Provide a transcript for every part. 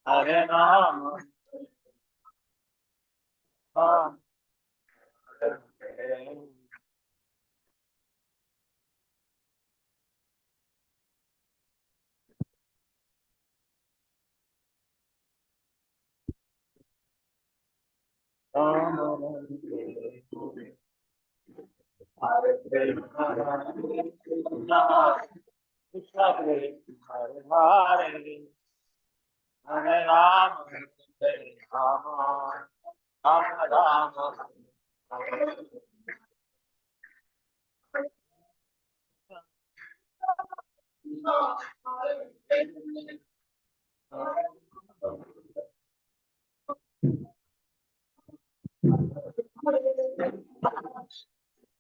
Hare Rama, Hare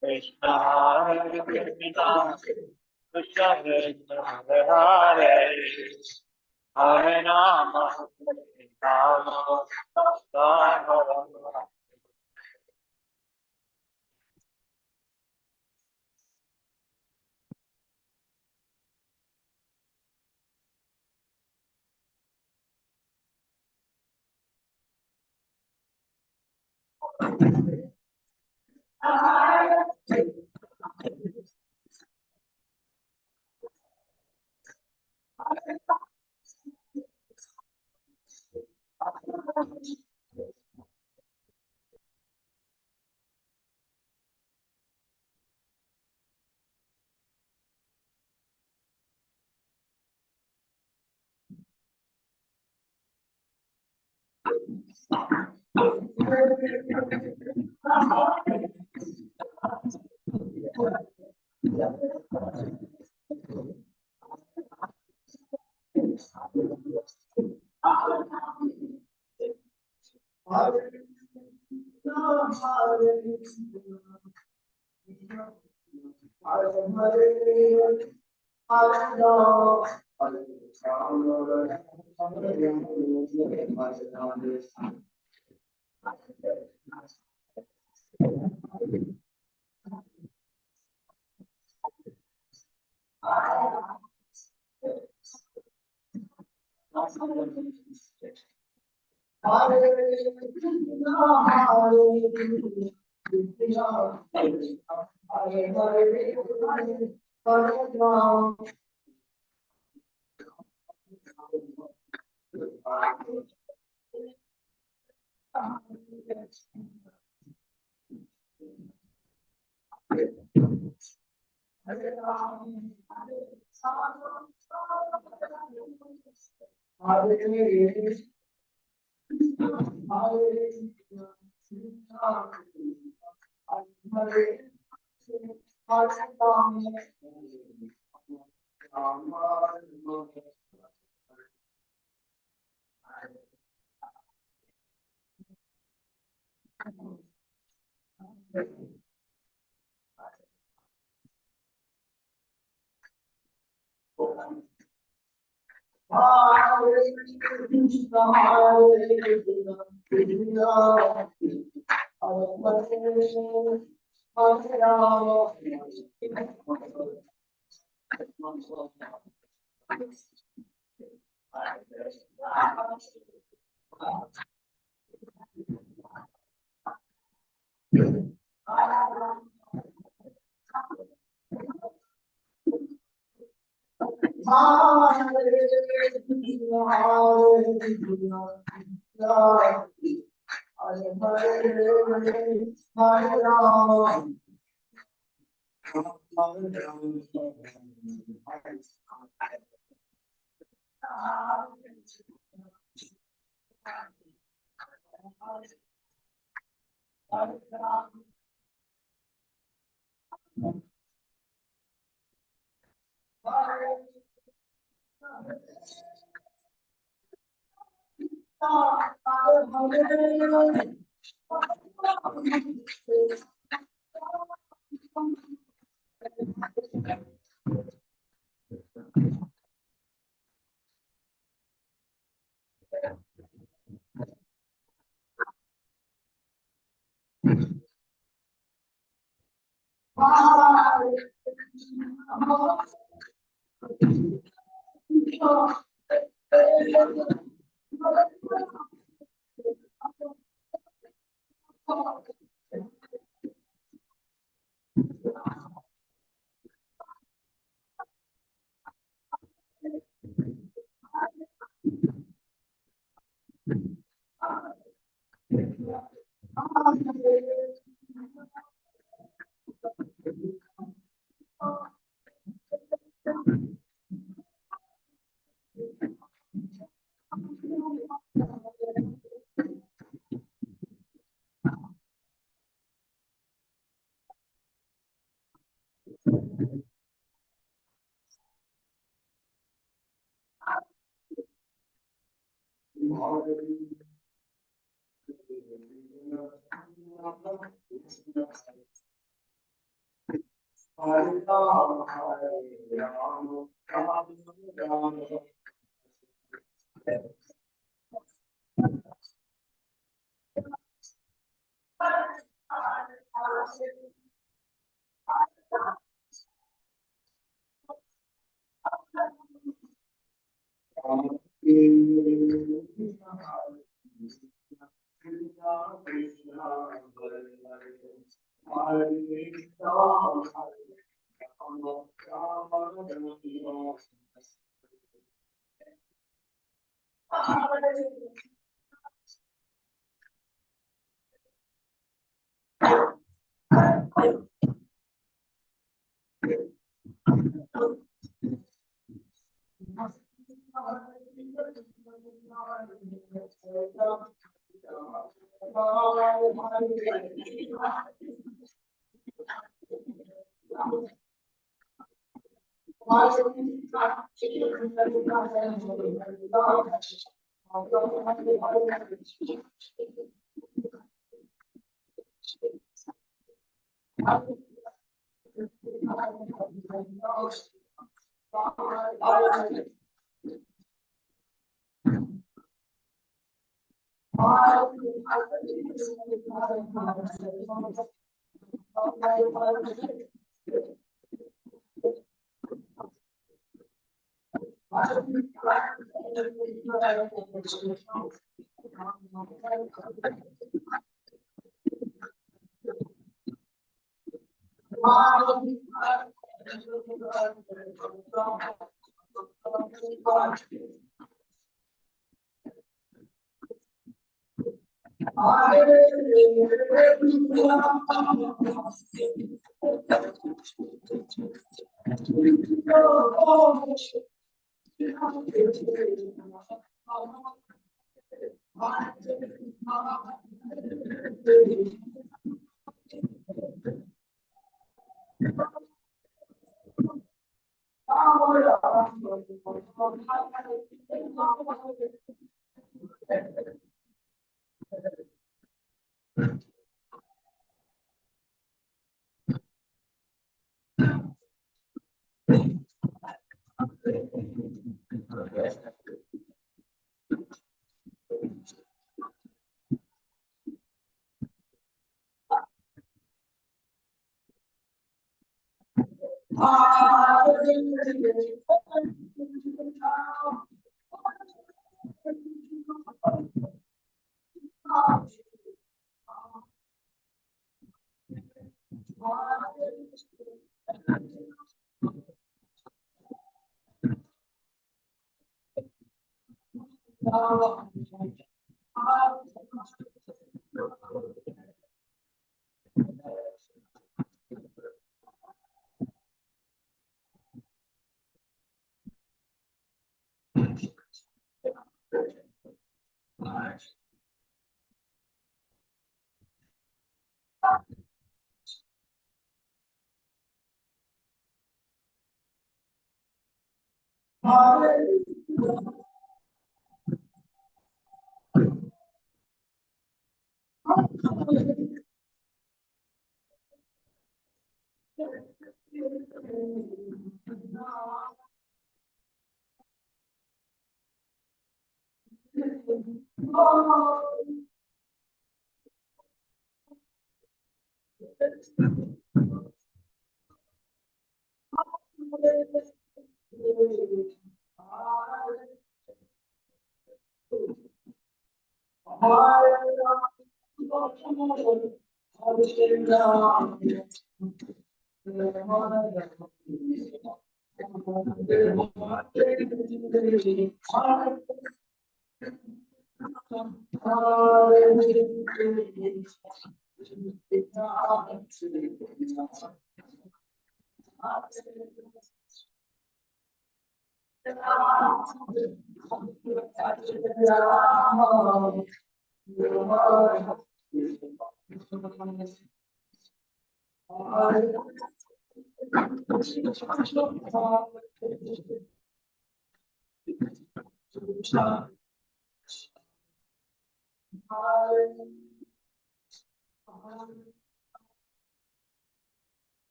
Krishna, Hare Krishna, Krishna Krishna, Hare Hare, Hare Rama, Rama, Rama Rama.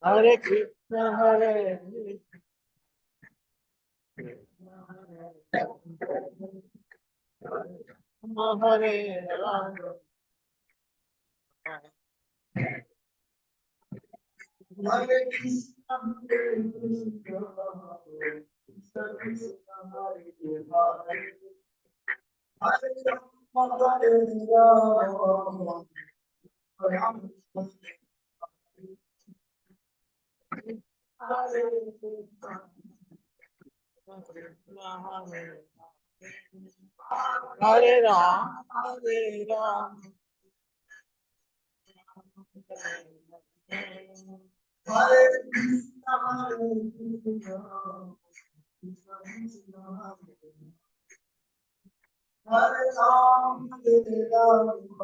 Hare Krishna, Hare Rama, Hare Rama, Hare Krishna, Hare Ram, Hare Ram,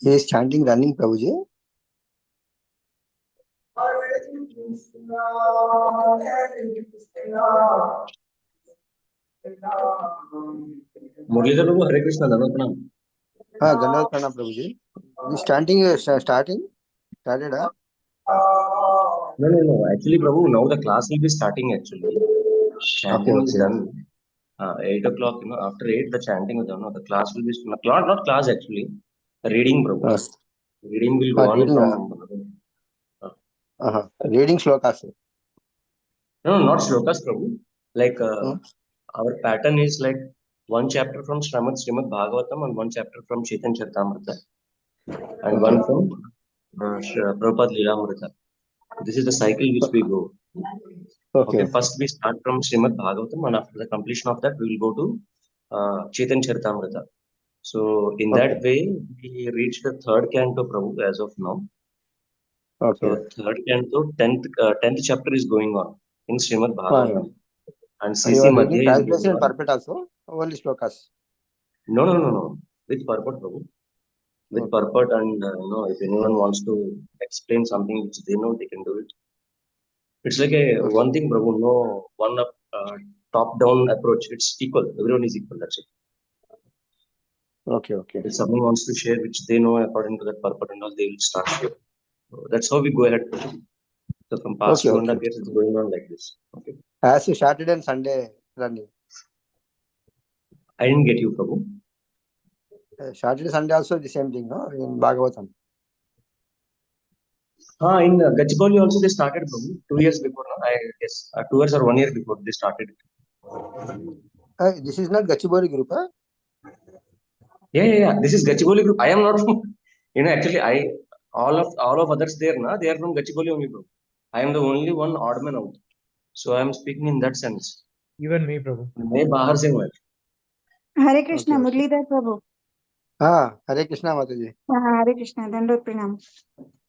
He is chanting running, Prabhuji. Muralidhar प्रभु हरे कृष्णा धन्यवाद प्रणाम. हाँ, धन्यवाद प्रणाम Prabhuji. This starting started, huh? No. Actually, Prabhu, now the class will be starting. Actually, chanting is done. 8 o'clock. After 8, the chanting is done. The class will be not class actually. Reading, Prabhu. Yes. Reading will go on Reading, from. reading shlokas. No, not shlokas, Prabhu. Like Hmm? our pattern is like one chapter from Srimad Bhagavatam and one chapter from Chaitanya Charitamrita and Okay. one from Prabhupada Leelamrita. This is the cycle which we go. Okay. Okay, first we start from Srimad Bhagavatam, and after the completion of that, we will go to Chaitanya Charitamrita. So in that Okay. way, we reach the third canto, Prabhu, as of now. Okay. So third canto, 10th chapter is going on in Srimad Bhagavatam, Fine. and And you CC are reading Madhya is going translation and on. purport also? Only shlokas? No. With purport, Prabhu. With Okay. purport, and if anyone wants to explain something which they know, they can do it. It's like a Okay. one thing, Prabhu. No one top-down approach. It's equal. Everyone is equal. That's it. Okay. Okay. If someone wants to share which they know according to that purport and all, they will start share. So that's how we go ahead. So from past Okay. 2.5 Okay. years, it's going on like this. Okay. As you Saturday and Sunday running. I didn't get you, Prabhu. Saturday, Sunday also the same thing, no? In Bhagavatam. In Gachibowli also they started, Prabhu, 2 years before. No? I guess 2 years or 1 year before they started. This is not Gachibowli group, huh? Yeah. This is Gachibowli group. I am not from. Actually, all of others there, na, they are from Gachibowli only, bro. I am the only one odd man out. So I am speaking in that sense. Even me, Prabhu. मैं बाहर से हूँ. Hare Krishna, Okay. Murlidhar Prabhu. Hare Krishna Mataji. Hare Krishna, Dandot Pranam.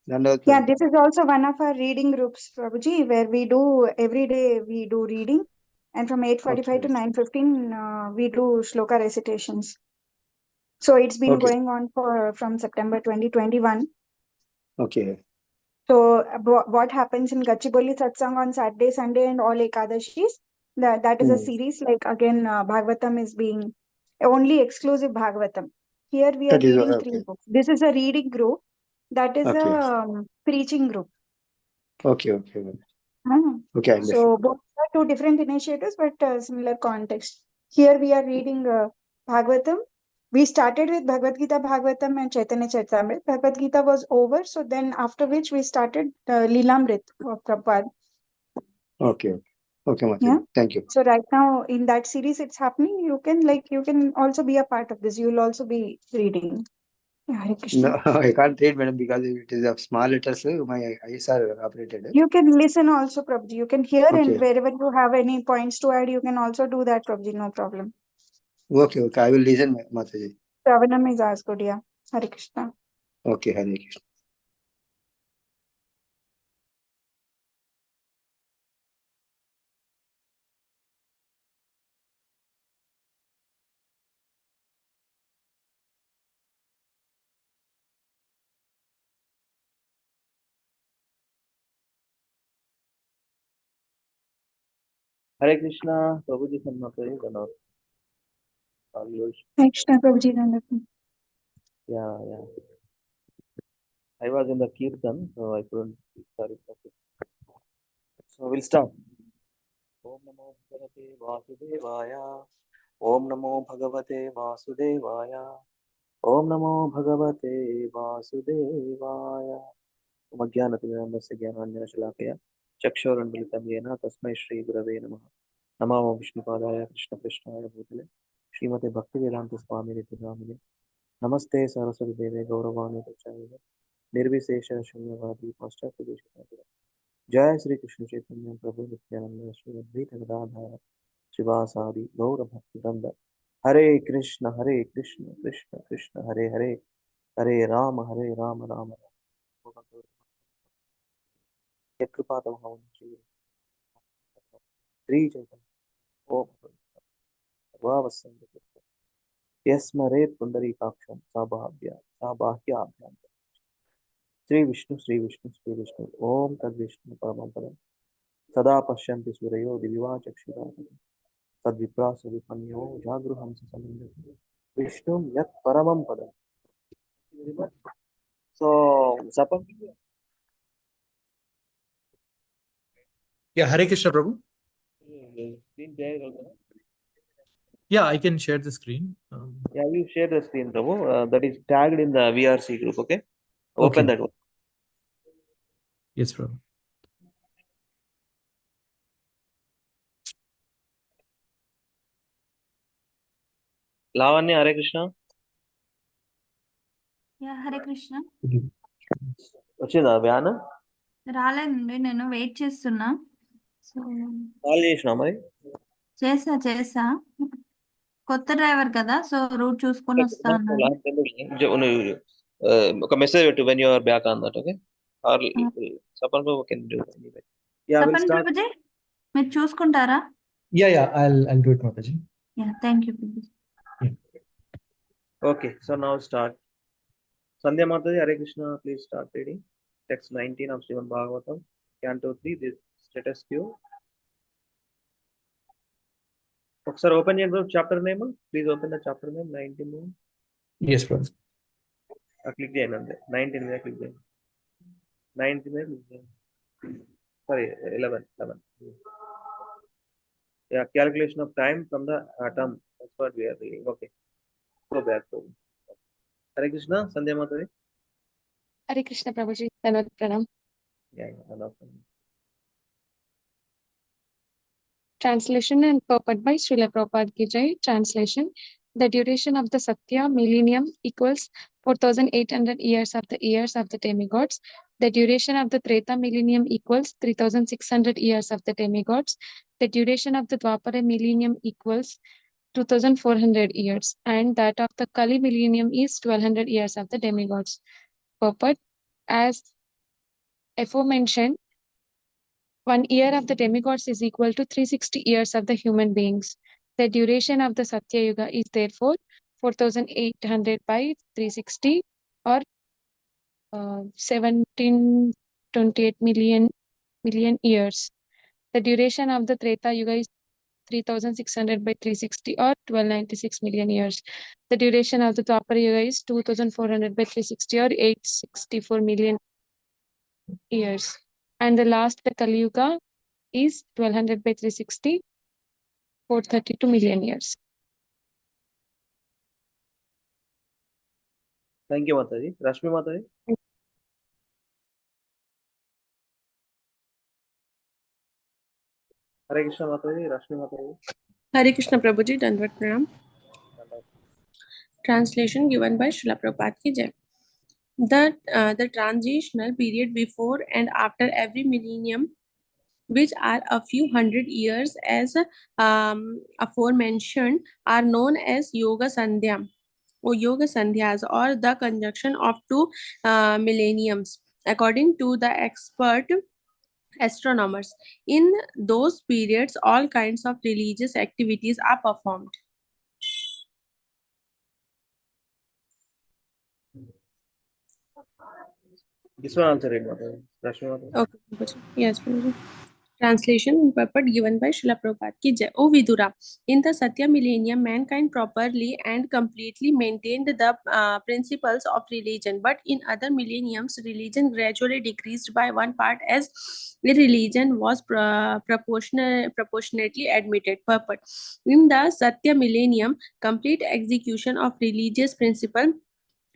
Dandavad Yeah, Pranam. this is also one of our reading groups, Prabhuji, where we do every day we do reading, and from 8:45 to 9:15 we do shloka recitations. So it's been Okay. going on from September 2021. Okay. So what happens in Gachibowli Satsang on Saturday, Sunday, and all Ekadashis? That is a series. Like again, Bhagavatam is being only exclusive Bhagavatam. Here we are That is reading okay. 3 books. This is a reading group. That is Okay. a preaching group. Okay. Hmm. Okay, I understand. So both are 2 different initiatives, but similar context. Here we are reading Bhagavatam. We started with Bhagavad Gita, Bhagavatam, and Chaitanya Charitamrita. Bhagavad Gita was over, so then after which we started Leelamrit of Prabhupada. Okay, Mataji. Yeah. Thank you. So right now in that series it's happening. You can also be a part of this. You will also be reading. Hare Krishna. No, I can't read, madam, because it is of small letters. My eyes are operated. You can listen also, Prabhuji. You can hear, Okay. and wherever you have any points to add, you can also do that, Prabhuji. No problem. Okay. I will listen, Mataji. Shravanam is as good, yeah. Hare Krishna. Okay, Hare Krishna. Hare Krishna, Prabhuji Sanmate, Dhanak. Hare Krishna, Prabhuji. Dandapam. Yeah. I was in the Kirtan, so I couldn't. Sorry. Okay. So we'll start. Om Namo Bhagavate Vasudevaya. Om Namo Bhagavate Vasudevaya. Om Namo Bhagavate Vasudevaya. Magyanatinamnasya Jnananya Shalakaya. Chakshuranmilitam Yena Tasmai Shri Gurave Namaha. Namo Vishnupadaya Krishna Krishnaya Bhutale. Srimate Bhaktivedanta Swami Niti Namine. Namaste Saraswati Deve Gauravani Prachayave. निर्विशेष शून्यवादी पाश्चात्य देशतांतर जय श्री कृष्ण चैतन्य प्रभु नित्यानंद श्री अद्वैत गदाधर श्रीवासादि गौर भक्तवृंद हरे कृष्ण कृष्ण कृष्ण हरे हरे हरे राम राम राम कृपा तमहं श्री चैतन्य ओम वावसंत यस्मरेत् पुंडरीकाक्षं साबाह्याभ्यां श्री विष्णु ओम तद्विष्णु परमं पदम् सदा पश्यन्ति सूरयो दिव्या चक्षुषा तद्विप्रास विपन्यो जागृहं समिन्दति विष्णुं यत् परमं पदम्. So, Sapam, Yeah, Hare Krishna, Prabhu. screen share होगा? Yeah, I can share the screen. Yeah, you share the screen, Prabhu. That is tagged in the VRC group. Okay. Open Okay. that one. Yes, Prabhu. Lavanya, Hare Krishna. Yeah Hare Krishna. వచ్చిందా van? రాలేదండి, నేను wait చేస్తున్నా. So call చేసినా మరి? చేసా కొత్త driver కదా, so root చూసుకొని వస్తా అన్నాడు. ఒక మెసేజ్ పెట్టు when you are back on that, okay? Or Sapan Prabhu can do it anyway. Yeah, we'll చెప్పండి start. ప్రభుజీ, మీరు చూసుకుంటారా? Yeah, I'll do it, Mataji. Yeah thank you Prabhuji. Okay, so now start. Sandhya Mataji, Hare Krishna, please start reading. Text 19 of Srimad Bhagavatam, Canto 3, the status quo. Sir, open your chapter name. Please open the chapter name, 19 name. Yes, brother. Click the 19 there, click the 19 there, click the sorry, 11. Yeah, calculation of time from the atom. That's what we are reading. Okay, go back to Hare Krishna, Sandhya Mataji. Hare Krishna Prabhuji, Dandavat Pranam. Yeah, enough. Translation and purport by Srila Prabhupada Ki Jai. Translation: the duration of the Satya millennium equals 4,800 years of the demigods. The duration of the Treta millennium equals 3,600 years of the demigods. The duration of the Dwapara millennium equals 2,400 years, and that of the Kali millennium is 1,200 years of the demigods. Purport: as aforementioned, 1 year of the demigods is equal to 360 years of the human beings. The duration of the Satya Yuga is therefore 4,800 by 360, or 1728 million years. The duration of the Treta Yuga is 3,600 by 360, or 1,296 million years. The duration of the Dwapara Yuga is 2,400 by 360, or 864 million years. And the last, the Kali Yuga, is 1,200 by 360, 432 million years. Thank you, Mataji. Rashmi Mataji. Hare Krishna Mataji, Rashmi Mataji. Hare Krishna Prabhuji, Dandavat Pranam. Translation given by Srila Prabhupada Ki Jai. The transitional period before and after every millennium, which are a few hundred years as aforementioned, are known as Yoga Sandhya or Yoga Sandhyas, or the conjunction of two millenniums, according to the expert astronomers. In those periods, all kinds of religious activities are performed. This one also read, Mataji. Rashmi Mataji. Okay, Prabhuji. Yes, Prabhuji. Translation and purport given by Srila Prabhupada Ki Jai. O Vidura, in the Satya millennium, mankind properly and completely maintained the principles of religion, but in other millenniums, religion gradually decreased by one part as religion was proportionately admitted. Purport: in the Satya millennium, complete execution of religious principle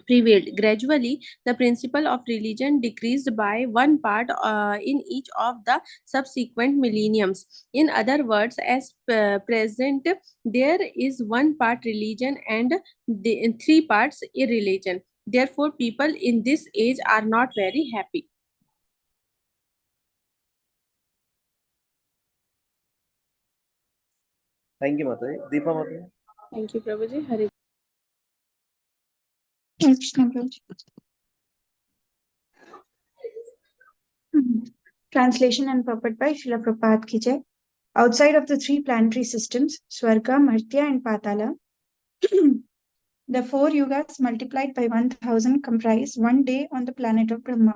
prevailed. Gradually, the principle of religion decreased by one part in each of the subsequent millenniums. In other words, as present, there is one part religion and three parts irreligion. Therefore, people in this age are not very happy. Thank you, Mataji. Deepa Mataji. Thank you, Prabhuji. Hare Krishna Prabhuji. Translation and purport by Srila Prabhupada Ki Jai. Outside of the three planetary systems, Swarga, Martya, and Patala, the 4 yugas multiplied by 1,000 comprise one day on the planet of Brahma.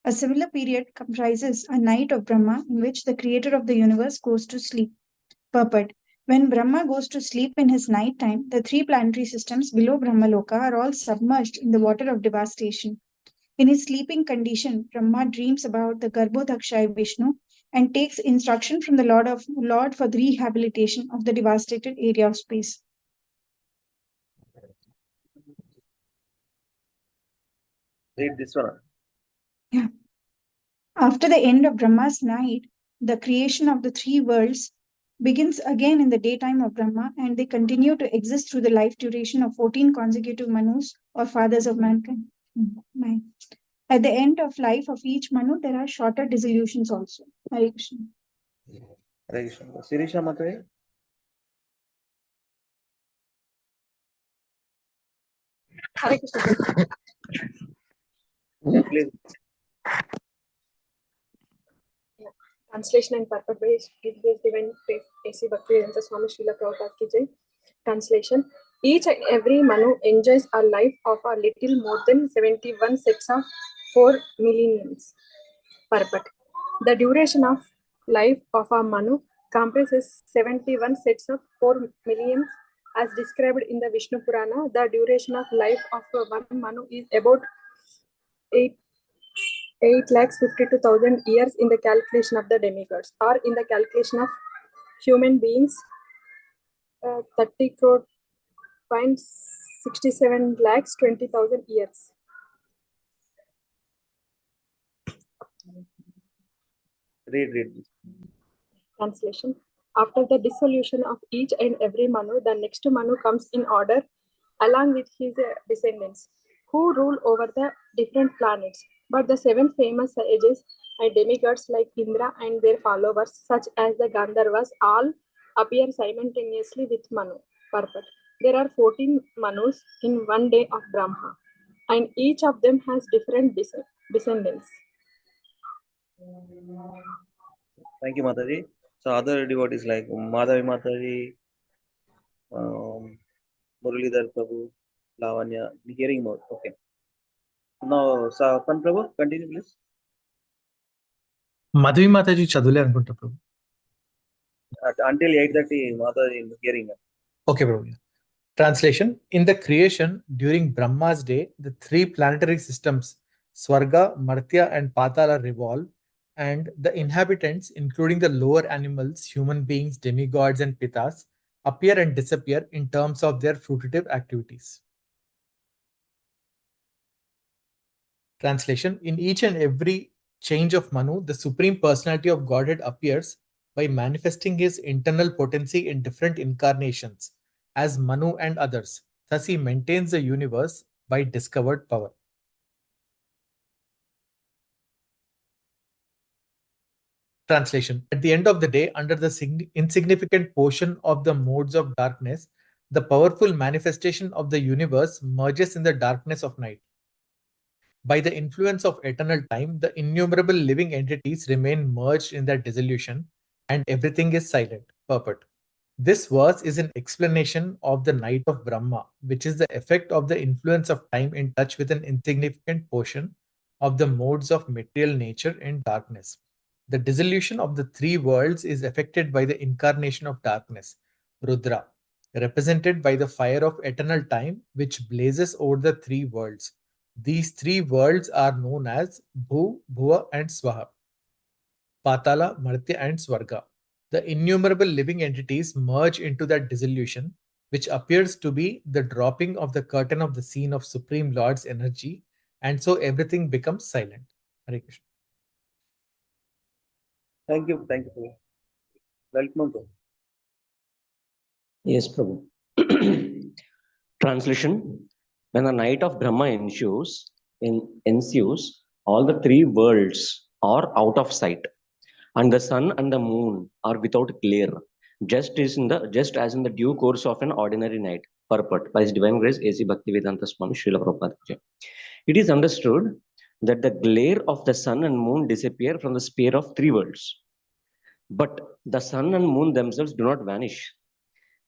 A similar period comprises a night of Brahma in which the creator of the universe goes to sleep. Purport: when Brahma goes to sleep in his night time, the three planetary systems below Brahmaloka are all submerged in the water of devastation. In his sleeping condition, Brahma dreams about the Garbhodakshaya Vishnu and takes instruction from the Lord for the rehabilitation of the devastated area of space. Read this one. Yeah. After the end of Brahma's night, the creation of the three worlds, begins again in the daytime of Brahma, and they continue to exist through the life duration of 14 consecutive Manus or fathers of mankind. At the end of life of each Manu, there are shorter dissolutions also. Hare Krishna. Hare Krishna. Sirisha Mataji. Hare Krishna. Yeah, please. Translation and purport by His Divine Grace A.C. Bhaktivedanta Swami Srila Prabhupada ki jai. Translation. Each and every Manu enjoys a life of a little more than 71 sets of 4 millenniums. Purport. The duration of life of a Manu comprises 71 sets of 4 millenniums. As described in the Vishnu Purana, the duration of life of one Manu is about 8,52,000 years in the calculation of the demigods, or in the calculation of human beings, 30 crore 67 lakhs 20,000 years. Read. Translation. After the dissolution of each and every Manu, the next Manu comes in order along with his descendants, who rule over the different planets. But the 7 famous sages and demigods like Indra and their followers, such as the Gandharvas, all appear simultaneously with Manu. Purport. There are 14 Manus in one day of Brahma, and each of them has different descendants. Thank you, Mataji. So other devotees like Madhavi Mataji, Muralidhar Prabhu, Lavanya, hearing mode. Okay. Now, Sapan Prabhu, continue please. Madhavi Mataji చదువులే అనుకుంటా ప్రభు. Until 8:30, Mataji in hearing. Okay, Prabhu. Translation. In the creation, during Brahma's day, the 3 planetary systems, Swarga, Martya, and Patala revolve, and the inhabitants, including the lower animals, human beings, demigods, and pitas, appear and disappear in terms of their fruitive activities. Translation. In each and every change of Manu, the Supreme Personality of Godhead appears by manifesting his internal potency in different incarnations as Manu and others. Thus, he maintains the universe by discovered power. Translation. At the end of the day, under the insignificant portion of the modes of darkness, the powerful manifestation of the universe merges in the darkness of night. By the influence of eternal time, the innumerable living entities remain merged in their dissolution, and everything is silent. Purport. This verse is an explanation of the night of Brahma, which is the effect of the influence of time in touch with an insignificant portion of the modes of material nature in darkness. The dissolution of the 3 worlds is effected by the incarnation of darkness, Rudra, represented by the fire of eternal time, which blazes over the 3 worlds. These 3 worlds are known as Bhu, Bhuva, and Swaha, Patala, Martya, and Swarga. The innumerable living entities merge into that dissolution, which appears to be the dropping of the curtain of the scene of Supreme Lord's energy, and so everything becomes silent. Hare Krishna. Thank you. Welcome. Yes, Prabhu. Translation. When the night of Brahma ensues, all the 3 worlds are out of sight, and the sun and the moon are without glare, just as in the due course of an ordinary night. Purport. By His Divine Grace A.C. Bhaktivedanta Swami Srila Prabhupada. It is understood that the glare of the sun and moon disappear from the sphere of 3 worlds. But the sun and moon themselves do not vanish.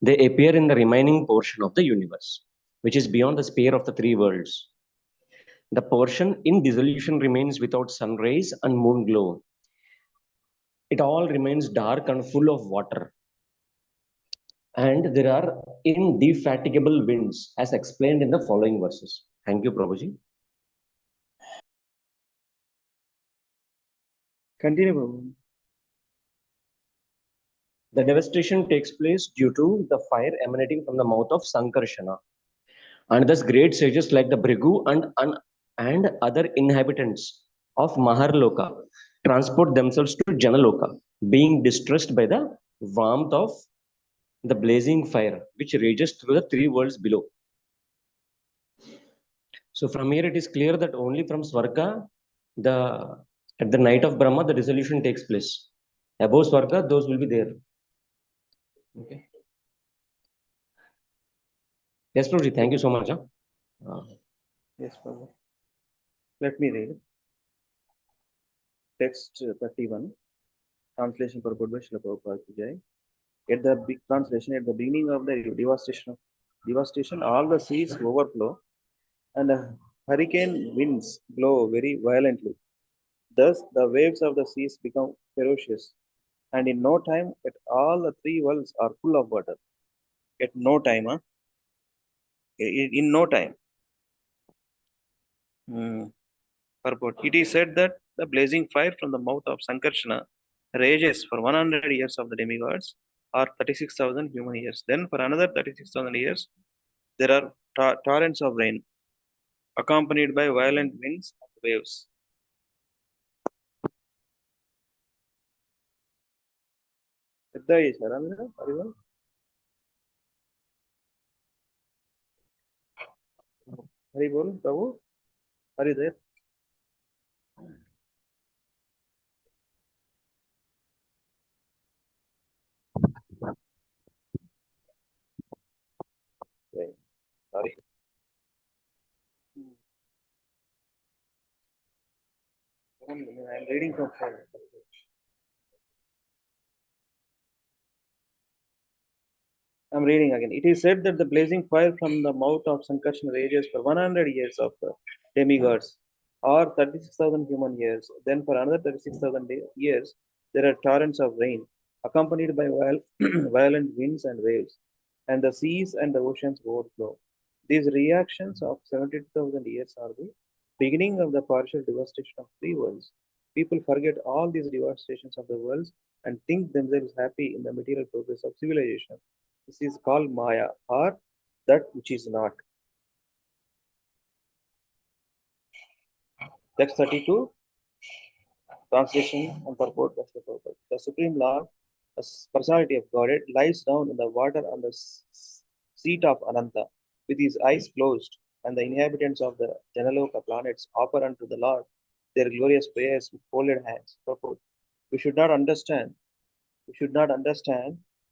They appear in the remaining portion of the universe, which is beyond the sphere of the 3 worlds. The portion in dissolution remains without sun rays and moon glow. It all remains dark and full of water. And there are indefatigable winds, as explained in the following verses. Thank you, Prabhuji. Continue, Prabhu. The devastation takes place due to the fire emanating from the mouth of Sankarshana. And thus great sages like the Bhrigu and other inhabitants of Maharloka transport themselves to Janaloka, being distressed by the warmth of the blazing fire which rages through the three worlds below. So from here it is clear that only from Swarga, at the night of Brahma, the dissolution takes place. Above Swarga, those will be there. Okay. Yes, Prabhuji, thank you so much. Yes, Prabhu. Let me read. Text 31. Translation purport by Srila Prabhupada ki Jai. At the big translation, at the beginning of the devastation, all the seas overflow and hurricane winds blow very violently. Thus, the waves of the seas become ferocious, and in no time, all the three worlds are full of water. At no time, in no time. Purport. It is said that the blazing fire from the mouth of Sankarsana rages for 100 years of the demigods, or 36,000 human years. Then, for another 36,000 years, there are torrents of rain, accompanied by violent winds and waves. Hari bol, Prabhu. Are you there? Okay. Sorry. I'm reading from phone. I'm reading again. It is said that the blazing fire from the mouth of Sankarsana rages for 100 years of the demigods, or 36,000 human years. Then, for another 36,000 years, there are torrents of rain, accompanied by violent winds and waves, and the seas and the oceans overflow. These reactions of 70,000 years are the beginning of the partial devastation of three worlds. People forget all these devastations of the worlds and think themselves happy in the material progress of civilization. This is called Maya, or that which is not. Text 32. Translation and purport. The Supreme Lord, the personality of Godhead, lies down in the water on the seat of Ananta, with his eyes closed, and the inhabitants of the Janaloka planets offer unto the Lord their glorious prayers with folded hands. Purport. We should not understand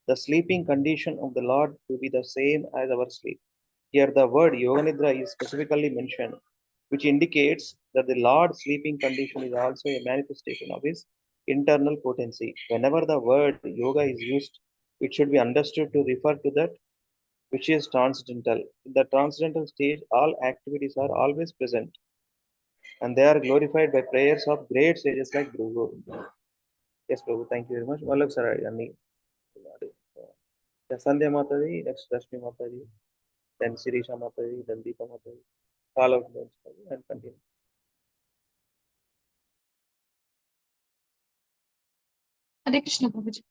the sleeping condition of the Lord to be the same as our sleep. Here the word Yoganidra is specifically mentioned, which indicates that the Lord's sleeping condition is also a manifestation of his internal potency. Whenever the word yoga is used, it should be understood to refer to that which is transcendental. In the transcendental stage, all activities are always present, and they are glorified by prayers of great sages like Guru. Yes, Prabhu, thank you very much. Walak Sarai, Sandhya Mataji, next Rashmi Mataji, then Sirisha Mataji, then Deepa Mataji. Call out names and continue. Hare Krishna Prabhuji.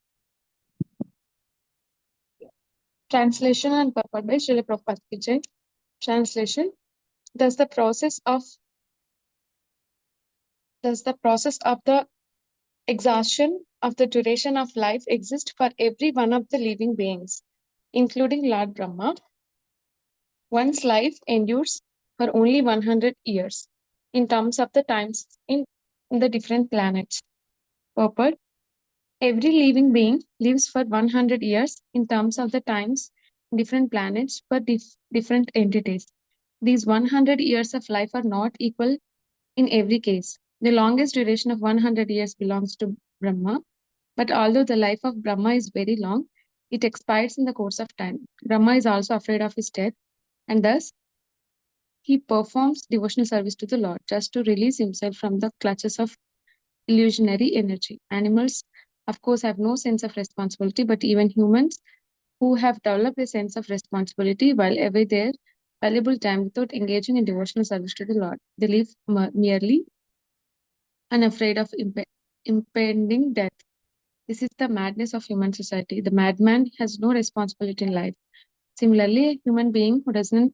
Translation and purport by Srila Prabhupada ki Jai. Translation. Does the process of the exhaustion of the duration of life exist for every one of the living beings, including Lord Brahma? One's life endures for only 100 years in terms of the times in the different planets. Purport. Every living being lives for 100 years in terms of the times different planets for different entities. These 100 years of life are not equal in every case. The longest duration of 100 years belongs to Brahma, but although the life of Brahma is very long, it expires in the course of time. Brahma is also afraid of his death, and thus he performs devotional service to the Lord just to release himself from the clutches of illusionary energy. Animals, of course, have no sense of responsibility, but even humans who have developed a sense of responsibility while away their valuable time without engaging in devotional service to the Lord. They live merely unafraid of impending death. This is the madness of human society. The madman has no responsibility in life. Similarly, a human being who doesn't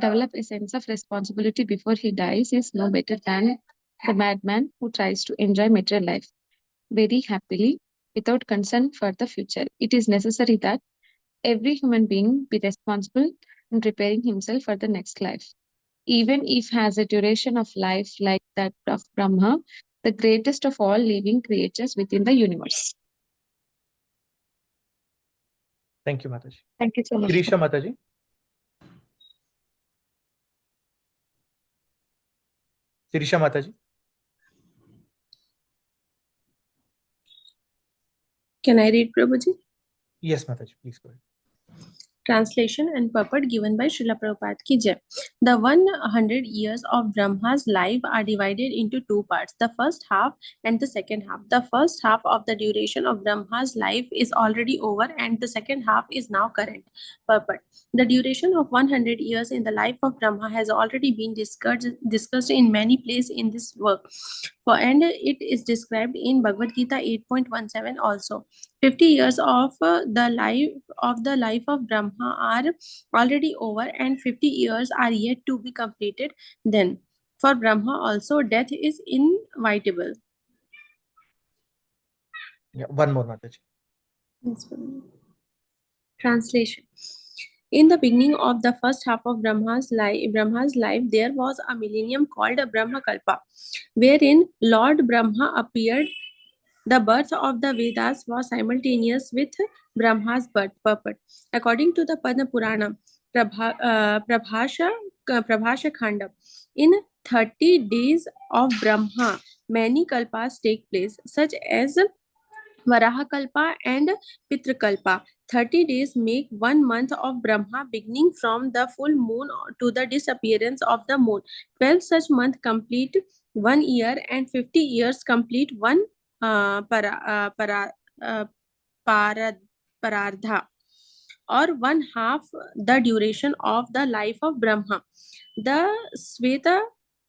develop a sense of responsibility before he dies is no better than the madman who tries to enjoy material life very happily without concern for the future. It is necessary that every human being be responsible in preparing himself for the next life. Even if has a duration of life like that of Brahma, the greatest of all living creatures within the universe. Thank you, Mataji. Thank you so much. Kirisha Mataji. Kirisha Mataji. Can I read, Prabhuji? Yes, Mataji, please go ahead. Translation and purport given by Srila Prabhupada ki jai. The 100 years of Brahma's life are divided into two parts, the first half and the second half. The first half of the duration of Brahma's life is already over and the second half is now current. Purport. The duration of 100 years in the life of Brahma has already been discussed in many places in this work. And it is described in Bhagavad Gita 8.17 also. 50 years of the life of Brahma are already over and 50 years are yet to be completed. Then for Brahma also death is inevitable. Yeah, one more, Mataji. Yes, translation. In the beginning of the first half of Brahma's life, there was a millennium called Brahma Kalpa, wherein Lord Brahma appeared. The birth of the Vedas was simultaneous with Brahma's birth. Purport. According to the Padma Purana, Prabhasha Khanda, in 30 days of Brahma, many kalpas take place, such as Varaha Kalpa and Pitrakalpa. 30 days make 1 month of Brahma, beginning from the full moon to the disappearance of the moon. 12 such months complete 1 year and 50 years complete one parardha, or 1/2 the duration of the life of Brahma. The Sweta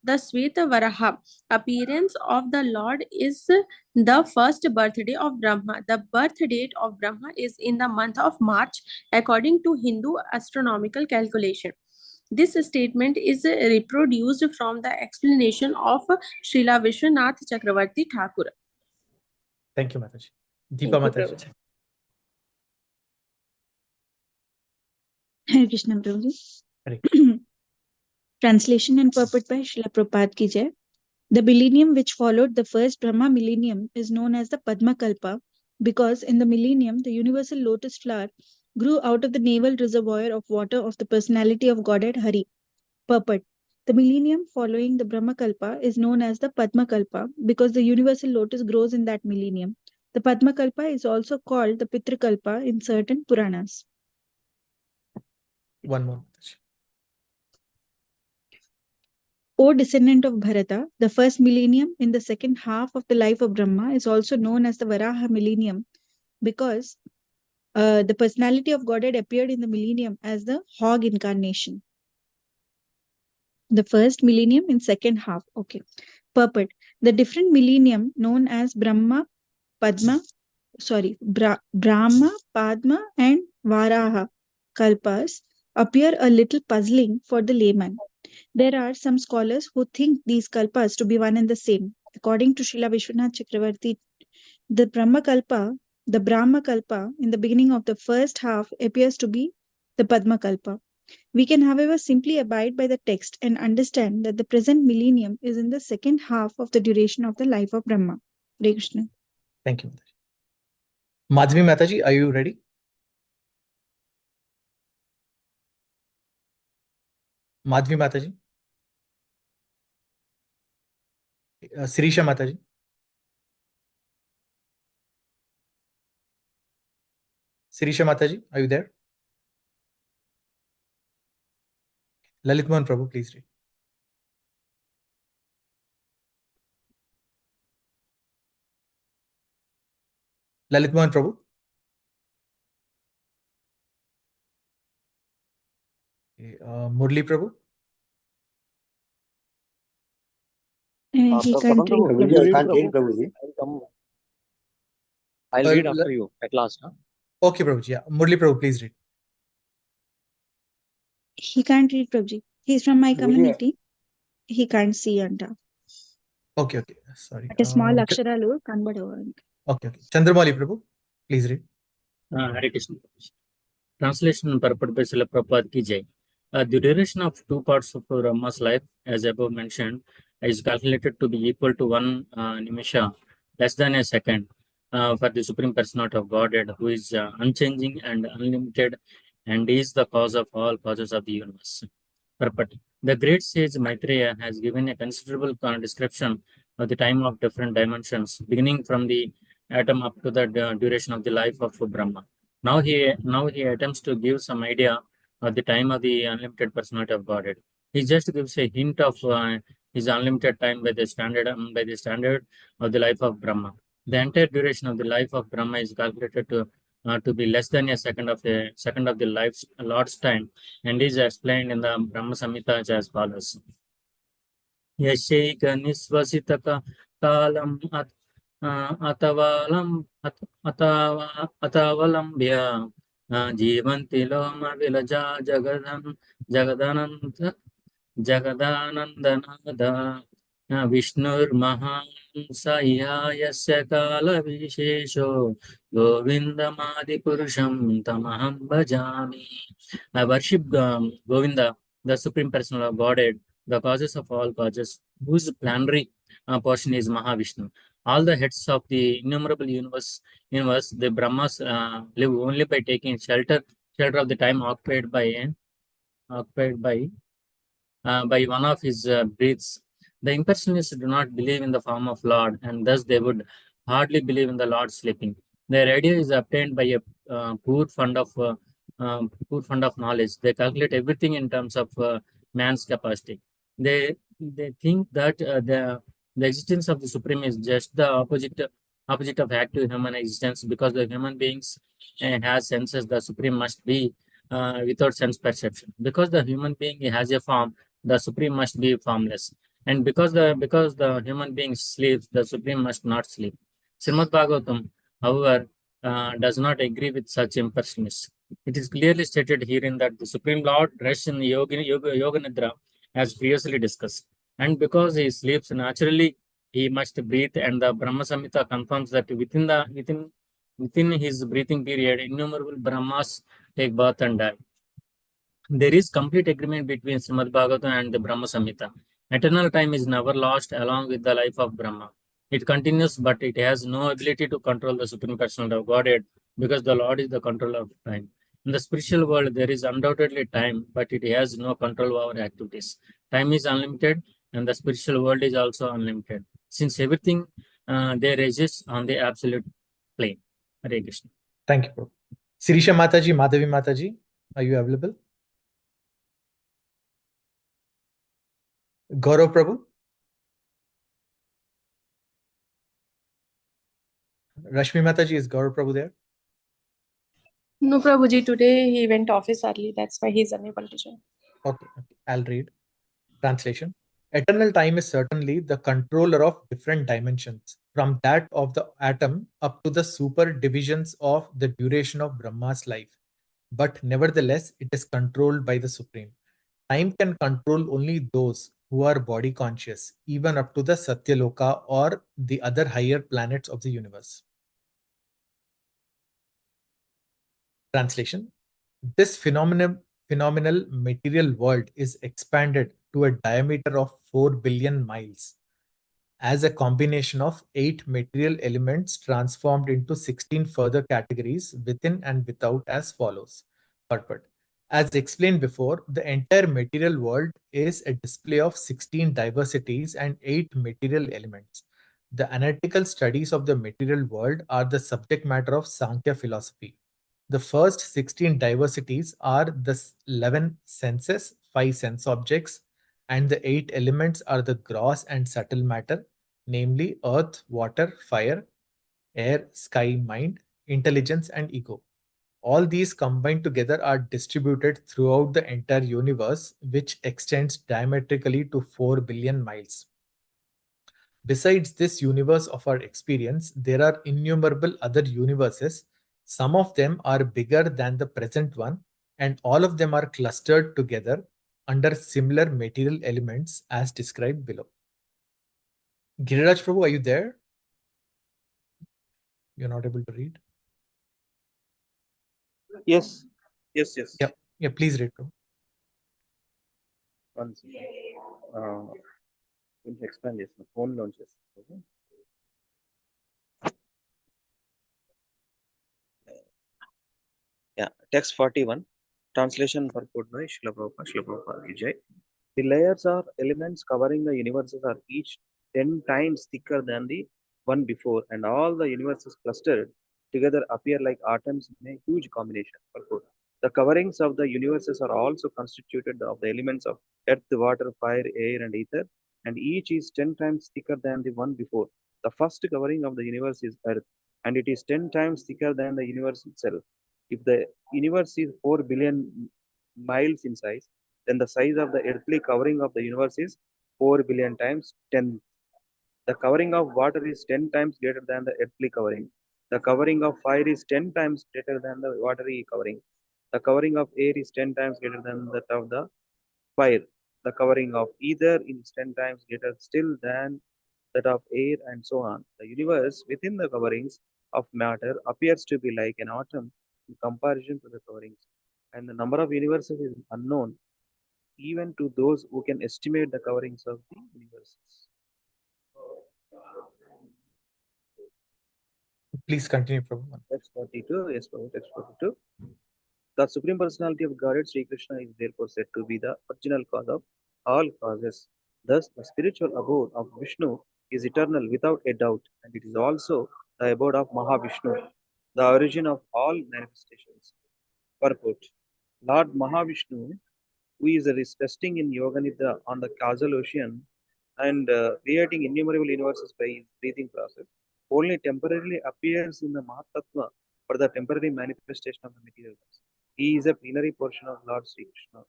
Varaha appearance of the Lord is the first birthday of Brahma. The birth date of Brahma is in the month of March according to Hindu astronomical calculation. This statement is reproduced from the explanation of Srila Vishwanath Chakravarti Thakur. Thank you, Mataji. Deepa Mataji. Hare Krishna, Prabhuji. Hare Translation and purport by Srila Prabhupada ki jai. The millennium which followed the first Brahma millennium is known as the Padma Kalpa because in the millennium the universal lotus flower grew out of the navel reservoir of water of the personality of Godhead Hari. Purport. The millennium following the Brahma Kalpa is known as the Padma Kalpa because the universal lotus grows in that millennium. The Padma Kalpa is also called the Pitra Kalpa in certain Puranas. One more, Mataji. O descendant of Bharata, the first millennium in the second half of the life of Brahma is also known as the Varaha millennium because the personality of Godhead appeared in the millennium as the hog incarnation. The first millennium in second half. Okay. Purport. The different millennium known as Brahma, Padma, Brahma, Padma and Varaha Kalpas appear a little puzzling for the layman. There are some scholars who think these kalpas to be one and the same. According to Srila Vishwanath Chakravarti, the Brahma Kalpa in the beginning of the first half appears to be the Padma Kalpa. We can, however, simply abide by the text and understand that the present millennium is in the second half of the duration of the life of Brahma. Hare Krishna. Thank you, Mataji. Madhvi Mataji, are you ready? Madhvi Mataji. Sirisha Mataji. Sirisha Mataji, are you there? Lalit Mohan Prabhu, please read. Lalit Mohan Prabhu. Okay, Murli Prabhu. He can't read. Prabhuji, I can't read, Prabhuji. I'll read after you at last. Huh? Okay, Prabhuji. Yeah. Murli Prabhu, please read. He can't read, Prabhuji. He's from my Prabhuji, community. He can't see on top. Okay. Sorry. At a small aksharalu, convert over. Okay. Chandramauli Prabhu, please read. Hare Krishna. Translation purport by Srila Prabhupada ki jai. The duration of two parts of Brahma's life, as above mentioned, is calculated to be equal to one nimisha, less than a second, for the Supreme Personality of Godhead, who is unchanging and unlimited, and is the cause of all causes of the universe. Purport. The great sage Maitreya has given a considerable description of the time of different dimensions, beginning from the atom up to the duration of the life of Brahma. Now he attempts to give some idea of the time of the unlimited personality of Godhead. He just gives a hint of his unlimited time by the standard of the life of Brahma. The entire duration of the life of Brahma is calculated to be less than a second of the life's Lord's time, and is explained in the Brahma Samhita as follows. Yasheka nisvasitaka kalam अतावलंब्य जीवन्ति लोम विलजा जगदानन्दनाद विष्णुर्महान् स इहायस्य कालविशेषो गोविन्दमादिपुरुषं तमहं भजामि. I worship Govinda, the Supreme Personal of Godhead, the causes of all causes, whose plenary portion is Mahavishnu. All the heads of the innumerable universe, the Brahmas live only by taking shelter of the time occupied by one of his breaths. The impersonalists do not believe in the form of Lord, and thus they would hardly believe in the Lord sleeping. Their idea is obtained by a poor fund of knowledge. They calculate everything in terms of man's capacity. They think that the existence of the Supreme is just the opposite of active human existence, because the human beings has senses. The Supreme must be without sense perception. Because the human being has a form, the Supreme must be formless. And because the human being sleeps, the Supreme must not sleep. Srimad Bhagavatam, however, does not agree with such impersonalists. It is clearly stated herein that the Supreme Lord rests in yoga nidra, as previously discussed. And because he sleeps naturally, he must breathe, and the Brahma Samhita confirms that within his breathing period, innumerable Brahmas take birth and die. There is complete agreement between Srimad Bhagavatam and the Brahma Samhita. Eternal time is never lost along with the life of Brahma. It continues, but it has no ability to control the Supreme Personality of Godhead, because the Lord is the controller of time. In the spiritual world, there is undoubtedly time, but it has no control over activities. Time is unlimited, and the spiritual world is also unlimited, since everything there exists on the absolute plane. Hare Krishna. Thank you, Prabhu. Sirisha Mataji, Madhavi Mataji, are you available? Gaurav Prabhu? Rashmi Mataji, is Gaurav Prabhu there? No, Prabhuji, today he went office early. That's why he's unable to join. Okay, I'll read. Translation. Eternal time is certainly the controller of different dimensions, from that of the atom up to the super divisions of the duration of Brahma's life. But nevertheless, it is controlled by the Supreme. Time can control only those who are body conscious, even up to the Satyaloka or the other higher planets of the universe. Translation. This phenomenal material world is expanded to a diameter of 4 billion miles as a combination of 8 material elements transformed into 16 further categories within and without as follows. Purport. As explained before, the entire material world is a display of 16 diversities and 8 material elements. The analytical studies of the material world are the subject matter of Sankhya philosophy. The first 16 diversities are the 11 senses, 5 sense objects, and the 8 elements are the gross and subtle matter, namely earth, water, fire, air, sky, mind, intelligence, and ego. All these combined together are distributed throughout the entire universe, which extends diametrically to 4 billion miles. Besides this universe of our experience, there are innumerable other universes. Some of them are bigger than the present one, and all of them are clustered together under similar material elements as described below. Giriraj Prabhu, are you there? You're not able to read? Yes. Yes. Yes. Yeah. Yeah, please read. Prabhu. One second. Expand this. Phone launches. Okay. Yeah. Text 41. Translation purport by Srila Prabhupada. Srila Prabhupada ki jai. The layers or elements covering the universes are each 10 times thicker than the one before, and all the universes clustered together appear like atoms in a huge combination. Purport. The coverings of the universes are also constituted of the elements of earth, water, fire, air, and ether, and each is 10 times thicker than the one before. The first covering of the universe is earth, and it is 10 times thicker than the universe itself. If the universe is 4 billion miles in size, then the size of the earthly covering of the universe is 4 billion times 10. The covering of water is 10 times greater than the earthly covering. The covering of fire is 10 times greater than the watery covering. The covering of air is 10 times greater than that of the fire. The covering of ether is 10 times greater still than that of air, and so on. The universe within the coverings of matter appears to be like an atom in comparison to the coverings, and the number of universes is unknown even to those who can estimate the coverings of the universes. Please continue, Prabhu. Text 42. Yes, Prabhu. Text 42. The Supreme Personality of Godhead, Sri Krishna, is therefore said to be the original cause of all causes. Thus, the spiritual abode of Vishnu is eternal without a doubt, and it is also the abode of Mahavishnu, the origin of all manifestations. Purport. Lord Mahavishnu, who is resting in Yoga Nidra on the causal ocean and creating innumerable universes by his breathing process, only temporarily appears in the Mahatattva for the temporary manifestation of the material worlds. He is a plenary portion of Lord Sri Krishna,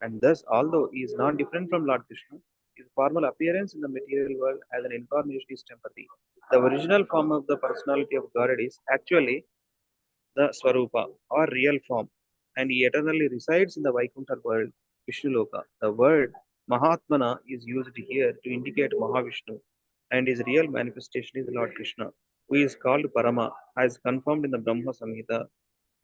and thus, although he is not different from Lord Krishna, his formal appearance in the material world as an incarnation is temporary. The original form of the personality of Godhead is actually the Swarupa or real form, and he eternally resides in the Vaikuntha world, Vishnuloka. The word Mahatmana is used here to indicate Mahavishnu, and his real manifestation is Lord Krishna, who is called Parama, as confirmed in the Brahma Samhita.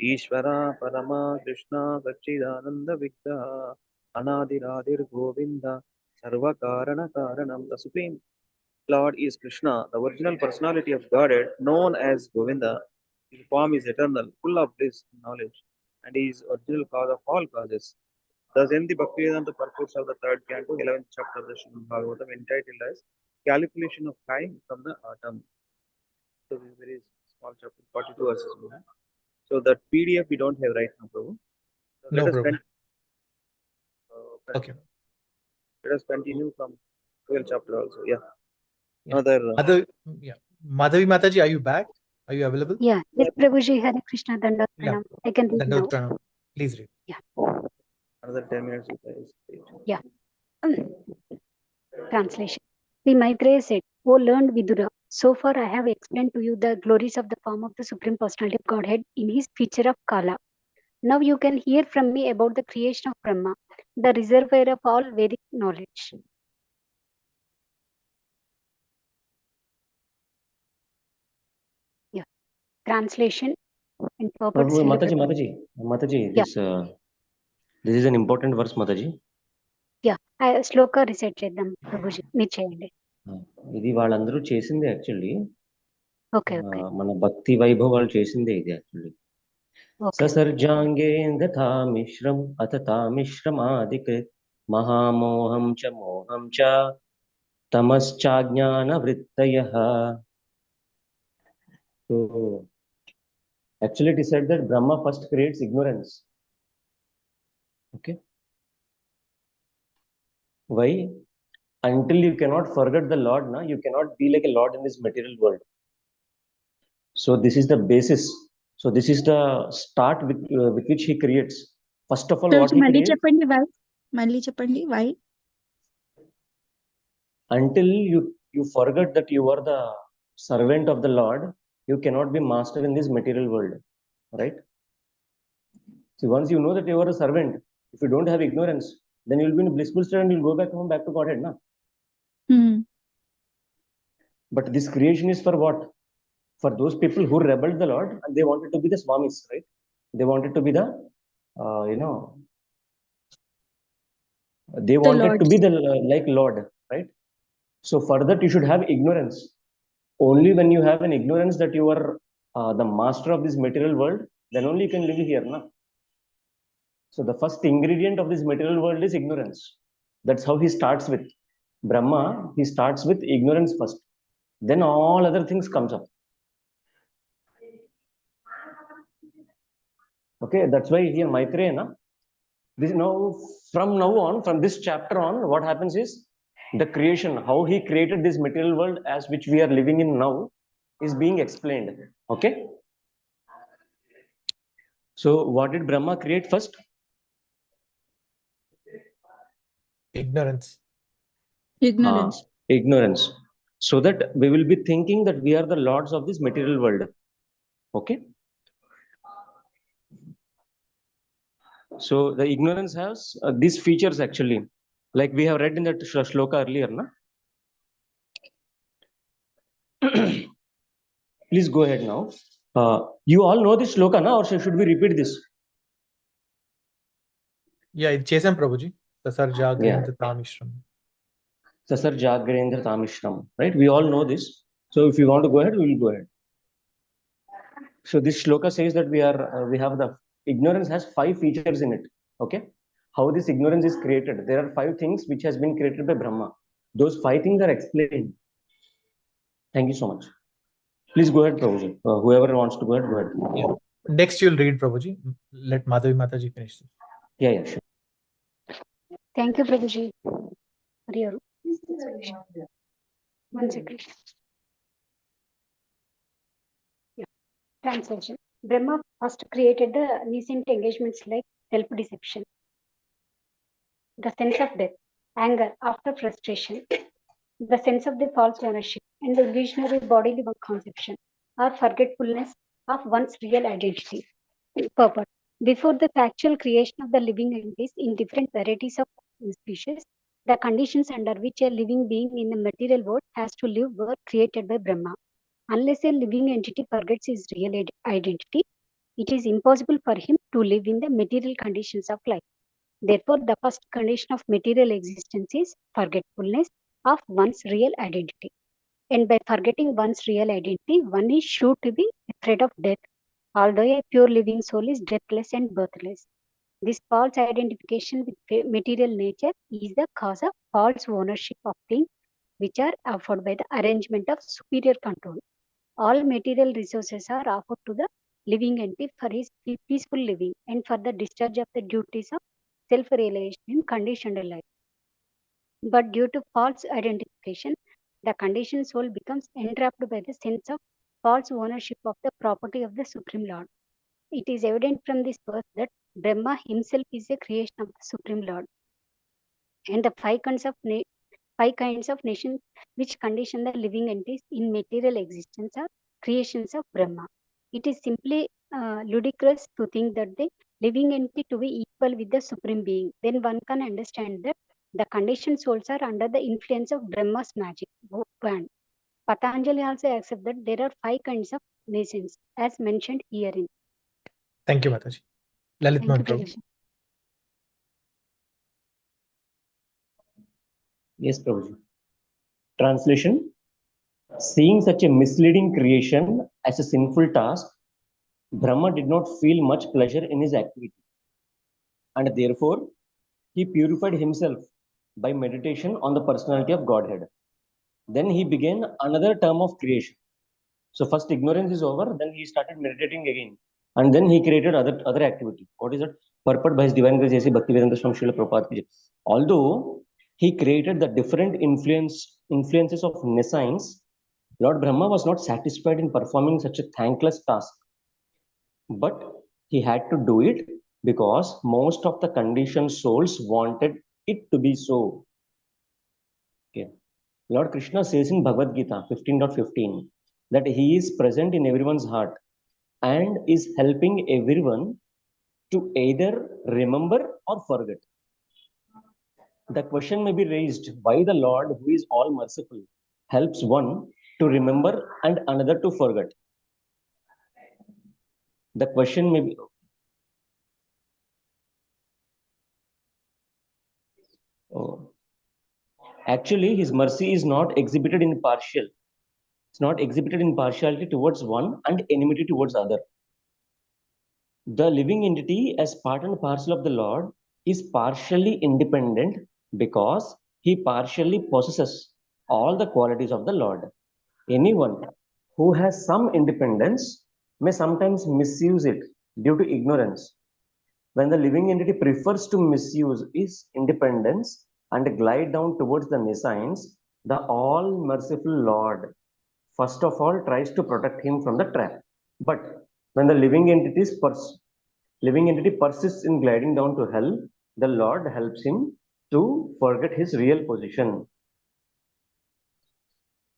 Ishvara Parama Krishna Sachidananda Vigda Anadiradir Govinda Sarva Karana Karanam. The Supreme Lord is Krishna, the original personality of Godhead, known as Govinda. His form is eternal, full of bliss and knowledge, and he is original cause of all causes. Thus, in the Bhaktivedanta purports of the third canto, 11th chapter of the Srimad Bhagavatam, entitled as Calculation of Time from the Atom. So, this is a very small chapter, 42 verses. So, that PDF we don't have right now, Prabhu. So No problem. Okay. Let us continue from 12th chapter also. Yeah. Yeah. Another. Madhavi Mataji, are you back? Are you available? Yeah, yes, Prabhuji, Hare Krishna, Dandavat Yeah. Pranam. I can read now. Dandavat Pranam. Please read. Yeah. Another 10 minutes. Yeah. Translation. The Maitreya said, O learned Vidura, so far I have explained to you the glories of the form of the Supreme Personality of Godhead in his feature of Kala. Now you can hear from me about the creation of Brahma, the reservoir of all Vedic knowledge. Yeah. Translation and purport. Mataji, this is an important verse, Mataji. Yeah, Shloka recite చేద్దాం ప్రభుజీ, మీరు చేయండి. ఇది వాళ్ళందరూ చేసిందే actually. Okay okay. మన భక్తి వైభవాలు చేసిందే ఇది యాక్చువల్లీ. ససర్జాంగేందథా మిశ్రం అతథా మిశ్రమాదికృత్ మహామోహం చ మోహం చ తమశ్చాజ్ఞాన వృత్తయః. So actually it is said that Brahma first creates ignorance. Okay. Why? Until you cannot forget the Lord, you cannot be like a Lord in this material world. So this is the basis. So this is the start with which he creates. First of all, what he creates. Mali Chapandi, why? Until you forget that you are the servant of the Lord, you cannot be master in this material world, right? So once you know that you are a servant, if you don't have ignorance, then you will be in a blissful state and you'll go back home, back to Godhead, Hmm. But this creation is for what? for those people who rebelled the Lord and they wanted to be the Swamis, right? They wanted to be the, they wanted to be the like Lord, right? So for that you should have ignorance. Only when you have an ignorance that you are the master of this material world, then only you can live here, na? So the first ingredient of this material world is ignorance. That's how he starts with. Brahma, he starts with ignorance first. Then all other things comes up. Okay, that's why here Maitreya, na? This now, from now on, from this chapter on, what happens is the creation, how he created this material world as which we are living in now, is being explained. Okay. So what did Brahma create first? Ignorance. Ignorance. So that we will be thinking that we are the lords of this material world. Okay. So the ignorance has these features actually, like we have read in that shloka earlier, na? Please go ahead now. You all know this shloka, na? Or should we repeat this? Yeah, it's Chesan Prabhuji. Sasar Jagrendra Tamishram. Sasar Jagrendra Tamishram. Right? We all know this. So if you want to go ahead, we will go ahead. So this shloka says that we have the ignorance has 5 features in it. Okay. How this ignorance is created? There are 5 things which has been created by Brahma. Those 5 things are explained. Thank you so much. Please go ahead, Prabhuji. Whoever wants to go ahead, go ahead. Yeah. Next, you'll read, Prabhuji. Let Madhavi Mataji finish this. Yeah, sure. Thank you, Prabhuji, for your explanation. One second. Yeah. Translation. Brahma first created the nascent engagements like self-deception, the sense of death, anger after frustration, the sense of the false ownership, and the illusionary bodily conception or forgetfulness of one's real identity. Purport. Before the factual creation of the living entities in different varieties of species, the conditions under which a living being in the material world has to live were created by Brahma. Unless a living entity forgets his real identity, it is impossible for him to live in the material conditions of life. Therefore, the first condition of material existence is forgetfulness of one's real identity. And by forgetting one's real identity, one is sure to be afraid of death, although a pure living soul is deathless and birthless. This false identification with material nature is the cause of false ownership of things which are offered by the arrangement of superior control. All material resources are offered to the living entity for his peaceful living and for the discharge of the duties of self-realization in conditioned life. But due to false identification, the conditioned soul becomes entrapped by the sense of false ownership of the property of the Supreme Lord. It is evident from this verse that Brahma himself is a creation of the Supreme Lord. And the 5 kinds of nations which condition the living entities in material existence are creations of Brahma. It is simply ludicrous to think that the living entity to be equal with the Supreme Being. Then one can understand that the conditioned souls are under the influence of Brahma's magic wand. Patanjali also accepts that there are 5 kinds of nations as mentioned herein. Thank you, Mataji. Lalit Mohan Prabhu. Yes, Prabhuji. Translation. Seeing such a misleading creation as a sinful task, Brahma did not feel much pleasure in his activity. And therefore, he purified himself by meditation on the personality of Godhead. Then he began another term of creation. So first ignorance is over, then he started meditating again. And then he created other activity. What is it? Purport by his divine grace, Jai Bhaktivedanta Swami Srila Prabhupada. Although he created the different influences of nescience, Lord Brahma was not satisfied in performing such a thankless task. But he had to do it because most of the conditioned souls wanted it to be so. Okay. Lord Krishna says in Bhagavad Gita 15.15 that he is present in everyone's heart and is helping everyone to either remember or forget. The question may be raised why the Lord, who is all merciful, helps one to remember and another to forget. The question may be, oh, actually, his mercy is not exhibited in partial. It's not exhibited in partiality towards one and enmity towards other. The living entity, as part and parcel of the Lord, is partially independent because he partially possesses all the qualities of the Lord. Anyone who has some independence may sometimes misuse it due to ignorance. When the living entity prefers to misuse his independence and glide down towards the nescience, the all merciful Lord first of all tries to protect him from the trap. But when the living entity persists in gliding down to hell, the Lord helps him to forget his real position.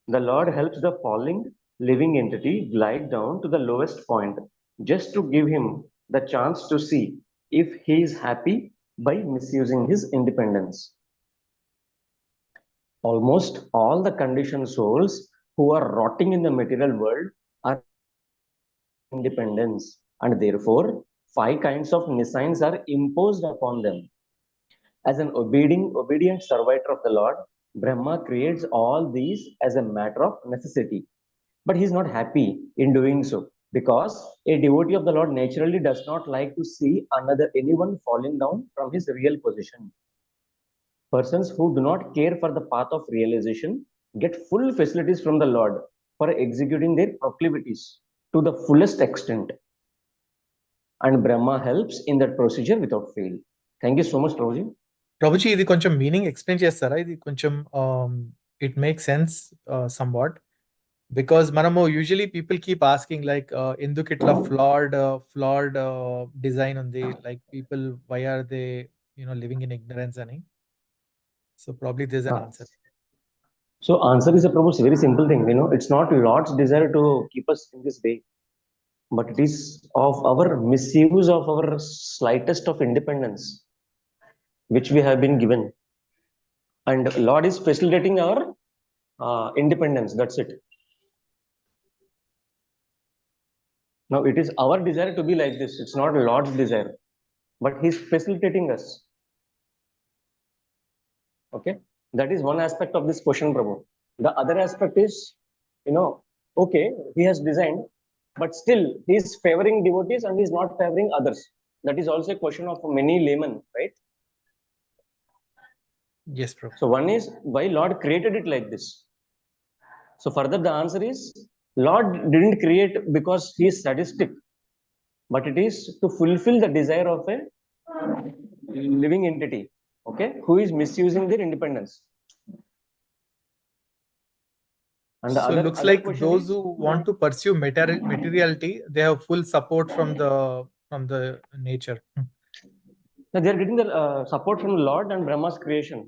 The Lord helps the falling living entity glide down to the lowest point just to give him the chance to see if he is happy by misusing his independence. Almost all the conditioned souls who are rotting in the material world are independence, and therefore 5 kinds of nescience are imposed upon them. As an obedient servitor of the Lord, Brahma creates all these as a matter of necessity. But he is not happy in doing so, because a devotee of the Lord naturally does not like to see anyone falling down from his real position. Persons who do not care for the path of realization get full facilities from the Lord for executing their proclivities to the fullest extent. And Brahma helps in that procedure without fail. Thank you so much, Prabhuji. Prabhuji ఇది కొంచెం meaning explain చేస్తారా? ఇది కొంచెం it make sense somewhat, because మనము usually people keep asking like ఎందుకు ఇట్లా flawed design ఉంది, like people why are they living in ignorance అని. So probably this an answer. So answer is a Prabhu, very simple thing. It's not Lord's desire to keep us in this way, but it is of our misuse of our slightest of independence which we have been given, and Lord is facilitating our independence. That's it. Now it is our desire to be like this. It's not Lord's desire, but he's facilitating us. Okay, that is one aspect of this question, Prabhu. The other aspect is, okay, he has designed, but still he is favoring devotees and he is not favoring others. That is also a question of many laymen, right? Yes, Prabhu. So one is why Lord created it like this. So further the answer is, Lord didn't create because he is sadistic, but it is to fulfill the desire of a living entity, okay, who is misusing their independence. And So looks like those who want to pursue materiality, they have full support from the nature. They are getting the support from Lord and Brahma's creation.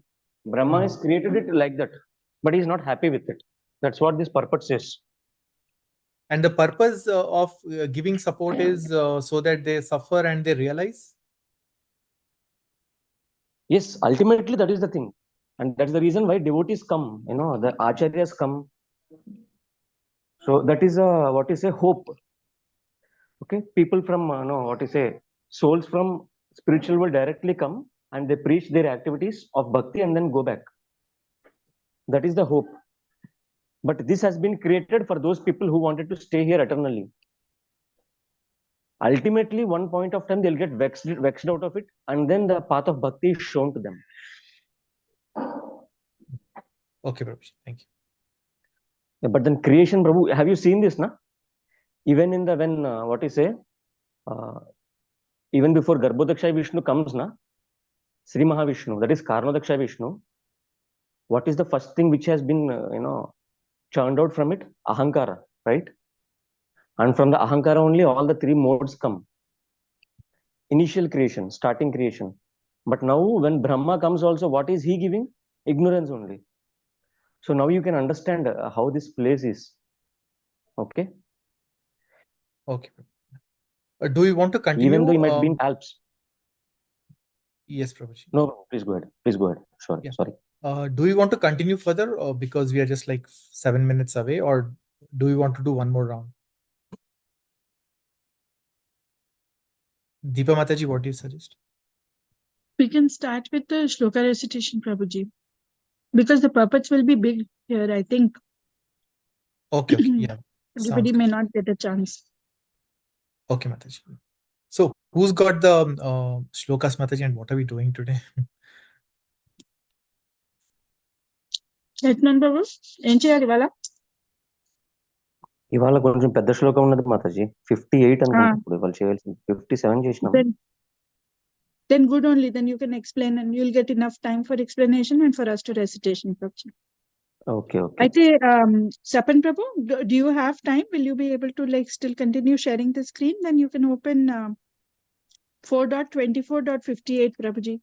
Brahma has created it like that, but he is not happy with it. That's what this purport says. And the purpose of giving support is so that they suffer and they realize? Yes, ultimately that is the thing. And that's the reason why devotees come, the acharyas come. So that is what is a hope. Okay, people from, souls from spiritual world directly come and they preach their activities of bhakti and then go back. That is the hope. But this has been created for those people who wanted to stay here eternally. Ultimately, one point of time, they'll get vexed out of it, and then the path of bhakti is shown to them. Okay, Prabhu. Thank you. Yeah, but then creation, Prabhu, have you seen this, na? Even in the, when, even before Garbhodakshay Vishnu comes, na, Sri Mahavishnu, that is Karnodakshay Vishnu, what is the first thing which has been, churned out from it? Ahankara, right? And from the Ahankara only all the 3 modes come. Initial creation, starting creation. But now when Brahma comes also, what is he giving? Ignorance only. So now you can understand how this place is. Okay? Okay. Do you want to continue? Even though you might be in Alps. Yes, Prabhuji. No, please go ahead. Please go ahead. Sorry. Yeah. Sorry. Do you want to continue further because we are just like 7 minutes away, or do you want to do one more round? Deepa Mataji, what do you suggest? We can start with the shloka recitation, Prabhuji, because the puppets will be big here, I think. Okay, yeah. Everybody Sounds may good. not get a chance. Okay, Mataji. So, who's got the shlokas, Mataji, and what are we doing today? Letnan Babu, ఏం చేయాలి ఇవాళ? ఇవాళ కొంచెం పెద్ద శ్లోకం ఉన్నది మాతాజీ 58 అనుకుంటా ఇప్పుడు ఇవాళ చేయాల్సింది 57 చేసినాం. Then good only. Then you can explain and you'll get enough time for explanation and for us to recitation. Okay. అయితే Sapan Prabhu, do you have time? Will you be able to like still continue sharing the screen? Then you can open 4.24.58, Prabhuji.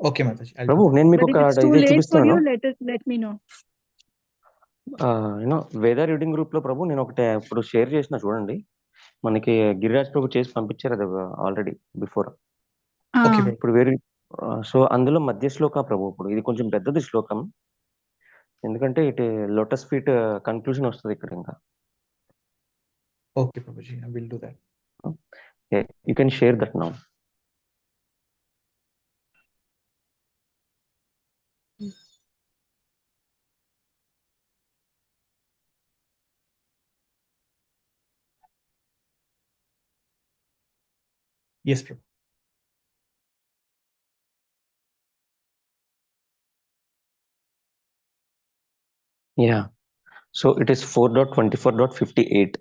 Okay, Mataji. ప్రభు నేను మీకు ఒక It's too ఇది late for చూపిస్తాను. you. Let me know. వేద reading group లో ప్రభు నేను ఒకటి ఇప్పుడు షేర్ చేసిన చూడండి. మనకి గిరిరాజ్ ప్రభు చేసి పంపించారు అది ఆల్రెడీ బిఫోర్. ఇప్పుడు వేరే సో అందులో మధ్య శ్లోక ప్రభు ఇప్పుడు ఇది కొంచెం పెద్దది శ్లోకం, ఎందుకంటే ఇటు లోటస్ ఫీట్ కన్క్లూజన్ వస్తుంది ఇక్కడ ఇంకా. Okay, Prabhuji, I will do that. You can share that now. Yes, Prabhu. Yeah. So it is 4.24.58.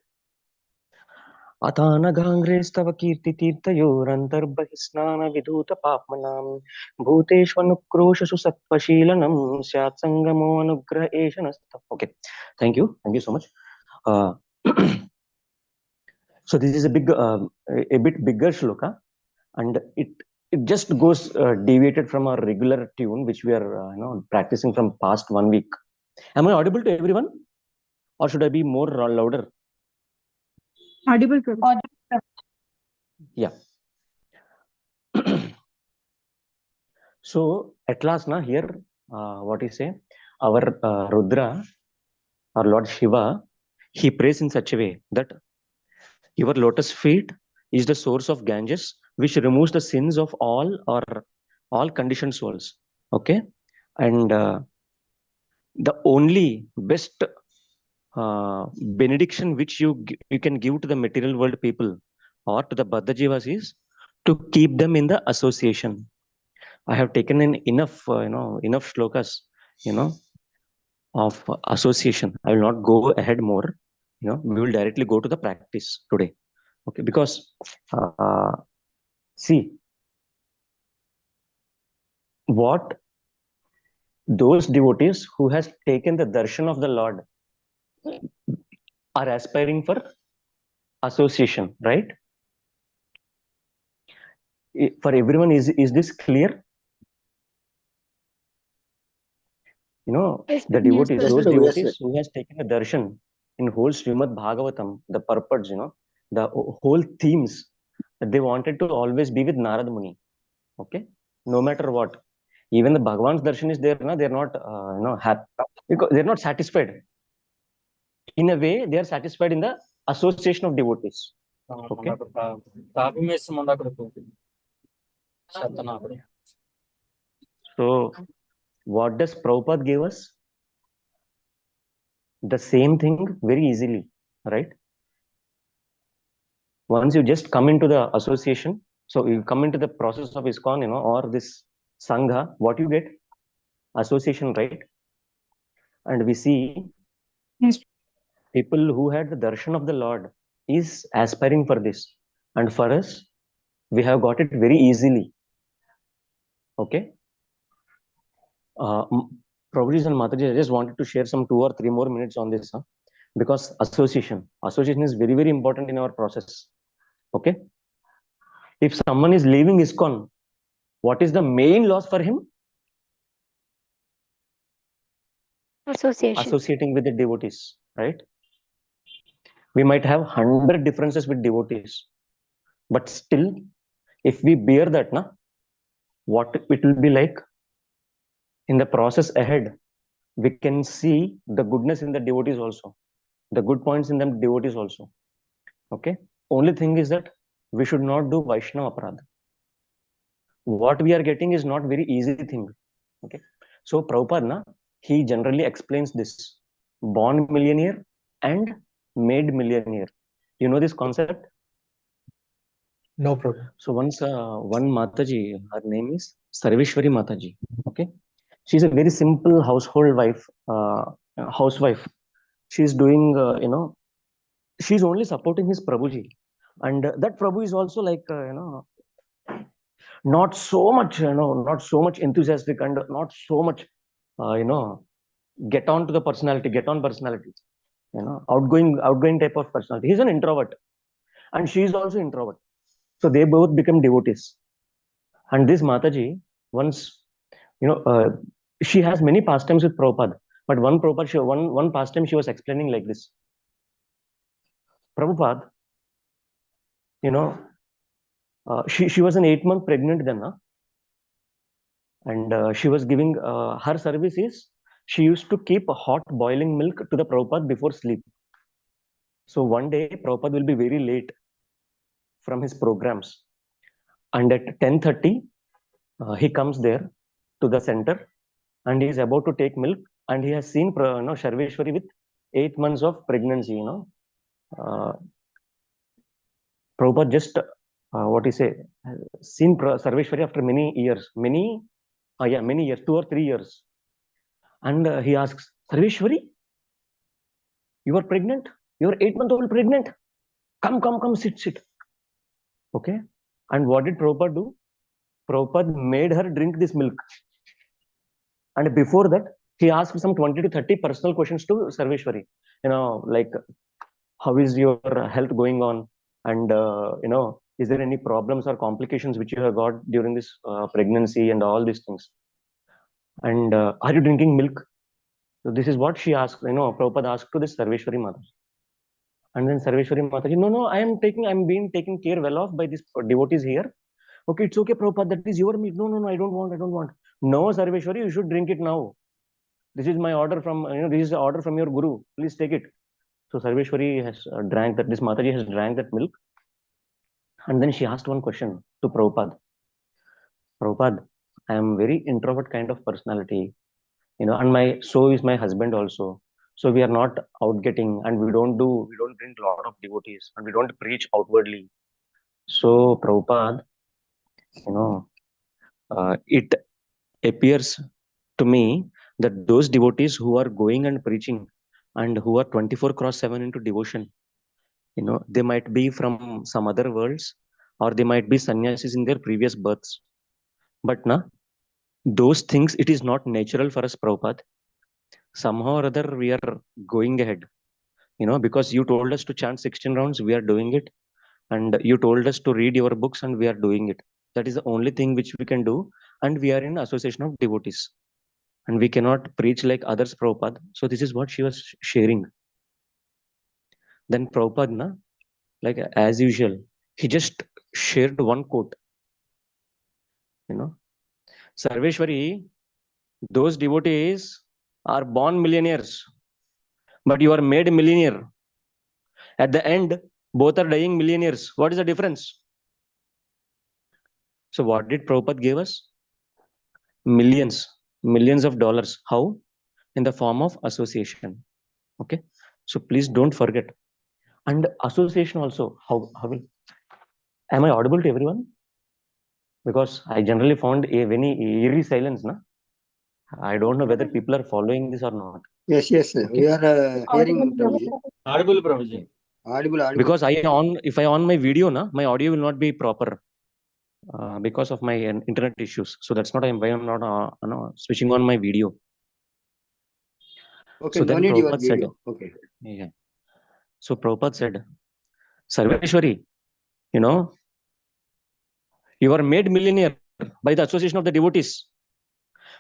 अथानगाङ्ग्रेस्तव कीर्तितीर्थयोरन्तर्बहिस्नान विधूत पाप्मनां भूतेष्वनुक्रोशसु सत्त्वशीलनं स्यात् सङ्गमो अनुग्रह एष नस्तः. Okay, thank you so much. So this is a bit bigger shloka, and it just goes deviated from our regular tune which we are practicing from past 1 week. Am I audible to everyone, or should I be more louder? Audible, Prabhu. Yeah. So at last now here what you say, our Rudra, our Lord Shiva, he prays in such a way that your lotus feet is the source of Ganges, which removes the sins of all conditioned souls. Okay, and the only best benediction which you can give to the material world people or to the Baddha Jivas is to keep them in the association. I have taken in enough shlokas, of association. I will not go ahead more. We will directly go to the practice today. Okay, because see what those devotees who has taken the darshan of the Lord are aspiring for association, right? For everyone, is this clear? Yes, the devotees, yes, those yes, devotees yes. who has taken the darshan in whole Srimad Bhagavatam, the purports, the whole themes, they wanted to always be with Narad Muni. Okay, no matter what, even the Bhagavan's darshan is there, they're not happy because they're not satisfied. In a way, they are satisfied in the association of devotees. Okay. So what does Prabhupada give us? The same thing very easily, right? Once you just come into the association, so you come into the process of ISKCON, or this Sangha, what you get? Association, right? And we see Yes. people who had the darshan of the Lord is aspiring for this, and for us, we have got it very easily. Okay. Prabhuji and Mataji, I just wanted to share some 2 or 3 more minutes on this, because association is very, very important in our process. Okay. If someone is leaving ISKCON, what is the main loss for him? Associating with the devotees, right? We might have 100 differences with devotees, but still, if we bear that, what it will be like in the process ahead, we can see the goodness in the devotees also, the good points in the devotees also. Okay, only thing is that we should not do Vaishnava Aparadha. What we are getting is not very easy thing. Okay. So Prabhupada, he generally explains this born millionaire and made millionaire. You know this concept? No problem. So once one Mataji, her name is Sarveshwari Mataji. Okay. She's a very simple household wife, housewife. She's doing, she's only supporting his Prabhuji. And that Prabhu is also like, not so much, not so much enthusiastic and not so much, get on to the personality, outgoing type of personality. He's an introvert and she is also introvert. So they both become devotees. And this Mataji, once, she has many pastimes with Prabhupada, but one pastime she was explaining like this. Prabhupada, she was an 8-month pregnant then, and she was giving her service is she used to keep hot boiling milk to the Prabhupada before sleep. So one day Prabhupada will be very late from his programs, and at 10:30 he comes there to the center and he is about to take milk, and he has seen Sarveshwari with 8 months of pregnancy. Prabhupada just seen Sarveshwari after many years, 2 or 3 years. And he asks, Sarveshwari, you are pregnant? You are 8-month-old pregnant? Come, sit. Okay. And what did Prabhupada do? Prabhupada made her drink this milk. And before that, he asked some 20 to 30 personal questions to Sarveshwari. Like, how is your health going on? And, is there any problems or complications which you have got during this pregnancy and all these things? And are you drinking milk? So this is what she asked, Prabhupada asked to this Sarveshwari Mataji. And then Sarveshwari Mataji, no, I'm being taken care well of by these devotees here. Okay, it's okay, Prabhupada, that is your milk. No, I don't want. No, Sarveshwari, you should drink it now. This is my order from, this is the order from your guru. Please take it. So Sarveshwari has drank that, this Mataji has drank that milk. And then she asked one question to Prabhupada. Prabhupada, I am very introvert kind of personality, and so is my husband also. So we are not out getting, and we don't bring a lot of devotees, and we don't preach outwardly. So Prabhupada, it appears to me that those devotees who are going and preaching and who are 24/7 into devotion, they might be from some other worlds, or they might be sannyasis in their previous births. But those things, it is not natural for us, Prabhupada. Somehow or other, we are going ahead, because you told us to chant 16 rounds, we are doing it. And you told us to read your books, and we are doing it. That is the only thing which we can do. And we are in association of devotees. And we cannot preach like others, Prabhupada. So this is what she was sharing. Then Prabhupada, like as usual, he just shared one quote. Sarveshwari, those devotees are born millionaires, but you are made millionaire. At the end, both are dying millionaires. What is the difference? So what did Prabhupada give us? Millions of dollars. How? In the form of association. Okay. So please don't forget. And association also. How will? Am I audible to everyone? Because I generally found a very eerie silence. I don't know whether people are following this or not. Yes, okay. We are hearing Prabhuji. Audible, Prabhuji. Audible. Because if I on my video, my audio will not be proper because of my internet issues. So that's not why I'm not switching on my video. Okay, so no then need your Prabhupada said, video. Okay. Yeah. So Prabhupada said, Sarveshwari, you are made millionaire by the association of the devotees.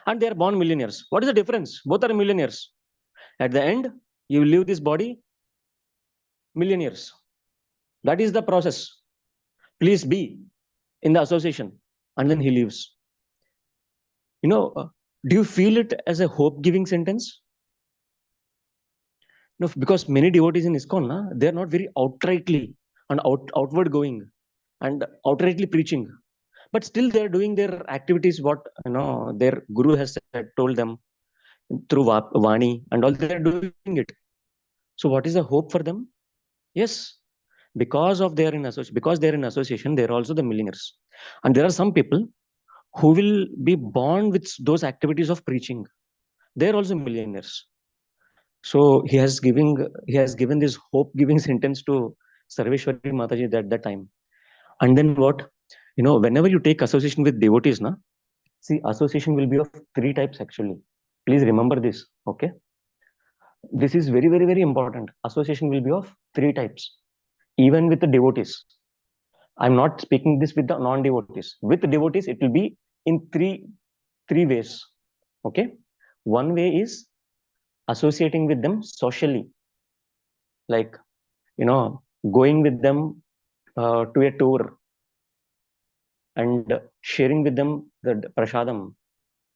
And they are born millionaires. What is the difference? Both are millionaires. At the end, you will leave this body millionaires. That is the process. Please be in the association. And then he leaves. Do you feel it as a hope-giving sentence? No, because many devotees in ISKCON, they are not very outrightly and outward going. and outrightly preaching, but still they are doing their activities what their guru has told them through Vani and all. They are doing it. So what is the hope for them? Yes, because they are in association, they are also the millionaires. And there are some people who will be born with those activities of preaching. They are also millionaires. So he has given this hope giving sentence to Sarveshwari Mataji at that time. And then what? Whenever you take association with devotees, see, association will be of 3 types actually. Please remember this, okay? This is very, very, very important. Association will be of 3 types, even with the devotees. I'm not speaking this with the non-devotees. With the devotees, it will be in three ways, okay? One way is associating with them socially, like, going with them to a tour and sharing with them the prasadam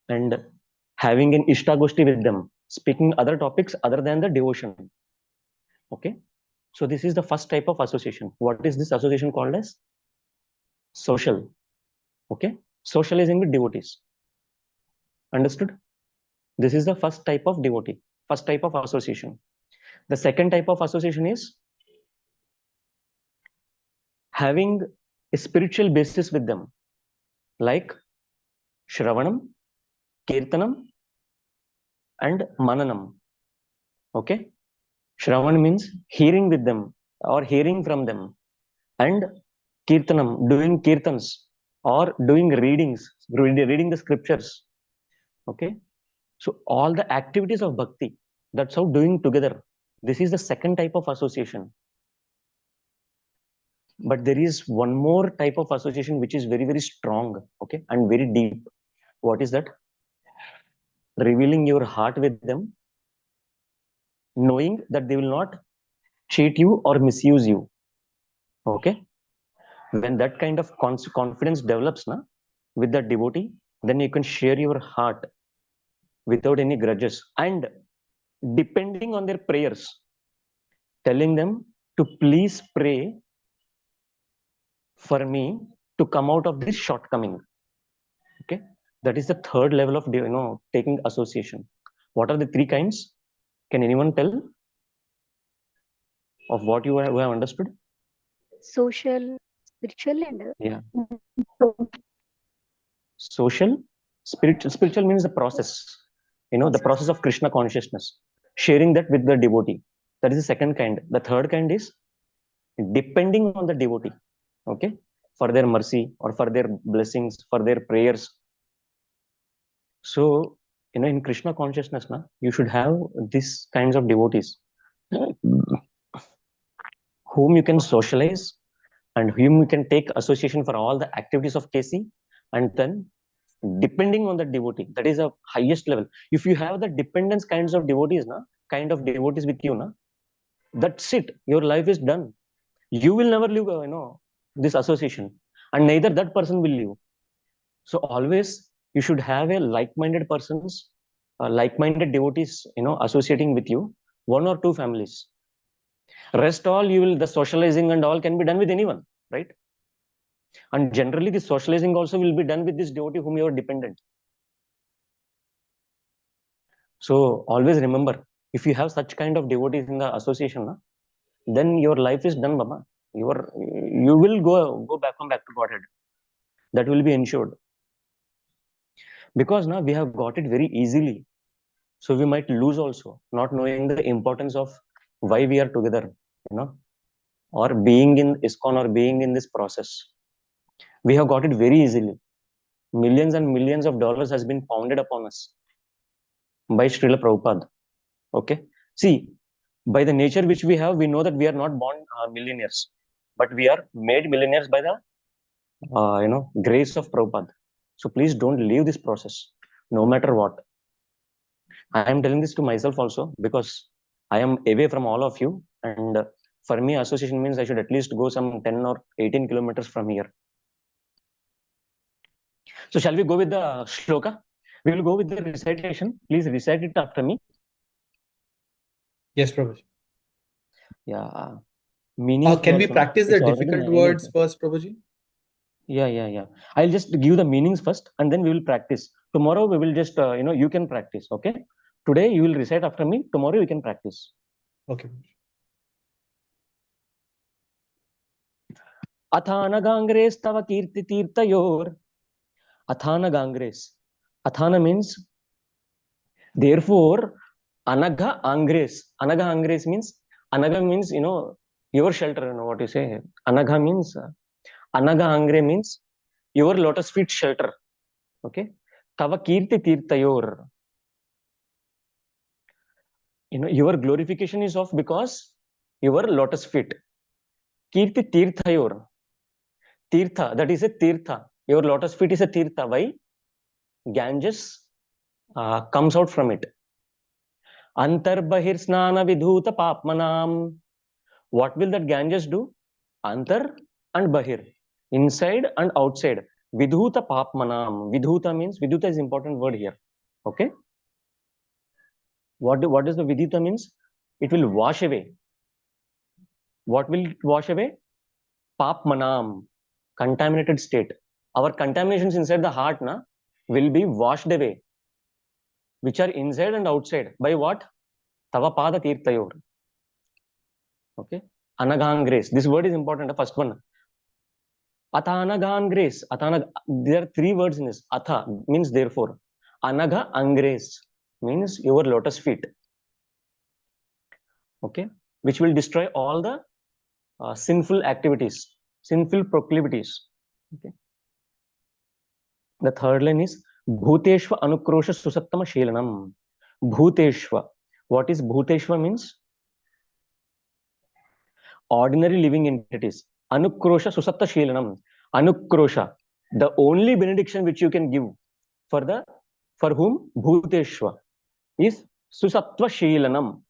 and having an ishtagoshti with them, speaking other topics other than the devotion. Okay, so this is the first type of association. What is this association called as? Social. Okay, socializing with devotees. Understood? This is the first type of devotee, first type of association. The second type of association is having a spiritual basis with them, like Shravanam, Kirtanam, and Mananam. Okay, Shravan means hearing with them or hearing from them, and Kirtanam, doing kirtans or doing readings, reading the scriptures. Okay, so all the activities of bhakti, that's how doing together. This is the second type of association. But there is one more type of association which is very, very strong, okay, and very deep. What is that? Revealing your heart with them, knowing that they will not cheat you or misuse you. Okay, when that kind of confidence develops with the devotee, then you can share your heart without any grudges, and depending on their prayers, telling them to please pray for me to come out of this shortcoming. Okay, that is the third level of taking association. What are the 3 kinds? Can anyone tell of what you have understood? Social, spiritual, and Yeah. Social, spiritual means the process, the process of Krishna consciousness, sharing that with the devotee. That is the second kind. The third kind is depending on the devotee, okay, for their mercy or for their blessings, for their prayers. So, in Krishna consciousness, you should have these kinds of devotees whom you can socialize and whom you can take association for all the activities of KC, and then depending on the devotee, that is the highest level. If you have the dependence kinds of devotees with you, that's it. Your life is done. You will never leave, this association, and neither that person will leave. So always you should have a like-minded persons, like-minded devotees, associating with you, 1 or 2 families. Rest all the socializing and all can be done with anyone, right? And generally the socializing also will be done with this devotee whom you are dependent. So always remember, if you have such kind of devotees in the association, then your life is done, Baba. You will go back to Godhead. That will be ensured. Because now we have got it very easily. So we might lose also, not knowing the importance of why we are together, or being in ISKCON or being in this process. We have got it very easily. Millions and millions of dollars has been pounded upon us by Srila Prabhupada. Okay. See, by the nature which we have, we know that we are not born millionaires, but we are made millionaires by the grace of Prabhupada. So please don't leave this process, no matter what. I am telling this to myself also because I am away from all of you, and for me, association means I should at least go some 10 or 18 kilometers from here. So shall we go with the shloka? We will go with the recitation. Please recite it after me. Yes, Prabhuji. Yeah. Meaning Can we practice the difficult words first, Prabhuji? Yeah. I'll just give the meanings first and then we will practice. Tomorrow we will just, you can practice. Okay. Today you will recite after me. Tomorrow you can practice. Okay. Athana gangres tava kirti tirtayor. Athana gangres. Athana means, therefore, anagha angres. Anagha angres means, anagha means, your shelter, what you say. Anagha means, anagha angre means, your lotus feet shelter. Okay. Tava kirti tirtayor. Your glorification is of because your lotus feet. Kirti tirthayor. Tirtha, that is a tirtha. Your lotus feet is a tirtha. Why? Ganges comes out from it. Antarbahir snana vidhuta papmanam. What will that Ganges do? Antar and bahir. Inside and outside. Vidhuta papmanam. Vidhuta means, vidhuta is important word here. Okay. What does the vidhuta means? It will wash away. What will it wash away? Papmanam. Contaminated state. Our contaminations inside the heart will be washed away, which are inside and outside. By what? Tava pada tirtayor. Okay. Anagan grace. This word is important. The first one. Athanagan grace. There are three words in this. Atha means therefore. Anagha angres means your lotus feet. Okay. Which will destroy all the sinful activities, sinful proclivities. Okay. The third line is Bhuteshva Anukrosha Susattama Shelanam. Bhuteshva. What is Bhuteshva means? Ordinary living entities. Anukrosha Susatta Shelanam. Anukrosha. The only benediction which you can give for whom? Bhuteshva is Susattva Shelanam.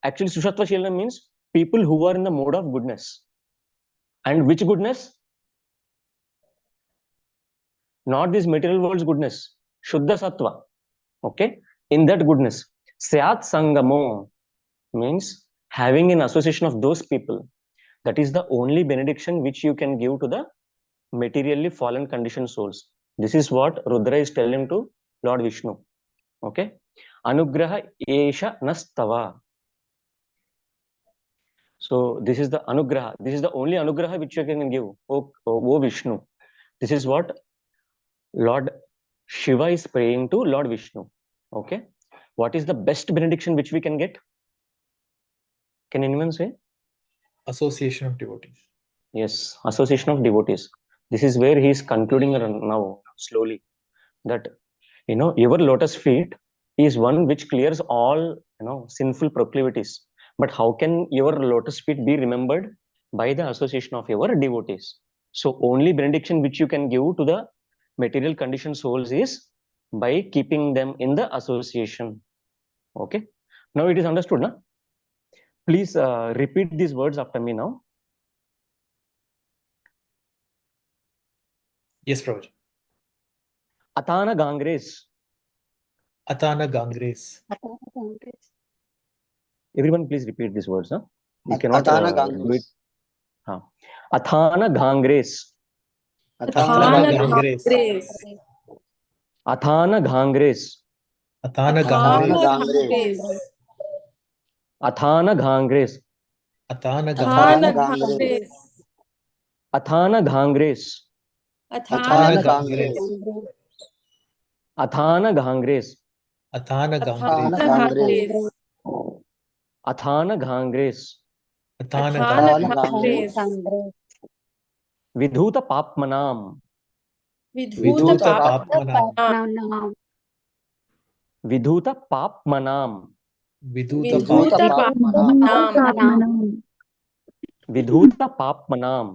Actually Susattva Shelanam means people who are in the mode of goodness. And which goodness? Not this material world's goodness. Shuddha Sattva. Okay. In that goodness. Syat Sangamo means having an association of those people. That is the only benediction which you can give to the materially fallen conditioned souls. This is what Rudra is telling to Lord Vishnu. Okay. Anugraha Esha Nastava. So this is the Anugraha. This is the only Anugraha which you can give. O Vishnu. This is what Lord Shiva is praying to Lord Vishnu. Okay. What is the best benediction which we can get? Can anyone say? Association of devotees. Yes, association of devotees. This is where he is concluding now slowly that your lotus feet is one which clears all sinful proclivities. But how can your lotus feet be remembered? By the association of your devotees. So only benediction which you can give to the material conditioned souls is by keeping them in the association. Okay. Now it is understood, na? Please repeat these words after me now. Yes, Prabhuji. Athana gangres. Athana gangres. Everyone please repeat these words. You cannot Athana do it. gangres. Athana gangres. Athana gangres. Athana gangres. Athana Athana gangres. gangres. Athana gangres. Athana Athana gangres. gangres. Athana gangres. Athana gangres. Athana gangres. Athana Athana gangres. gangres. Athana gangres. Athana Athana gangres. gangres. Vidhuta papmanam. Vidhuta papmanam. Vidhuta papmanam. Vidhuta Vidhuta papmanam. papmanam. Vidhuta papmanam.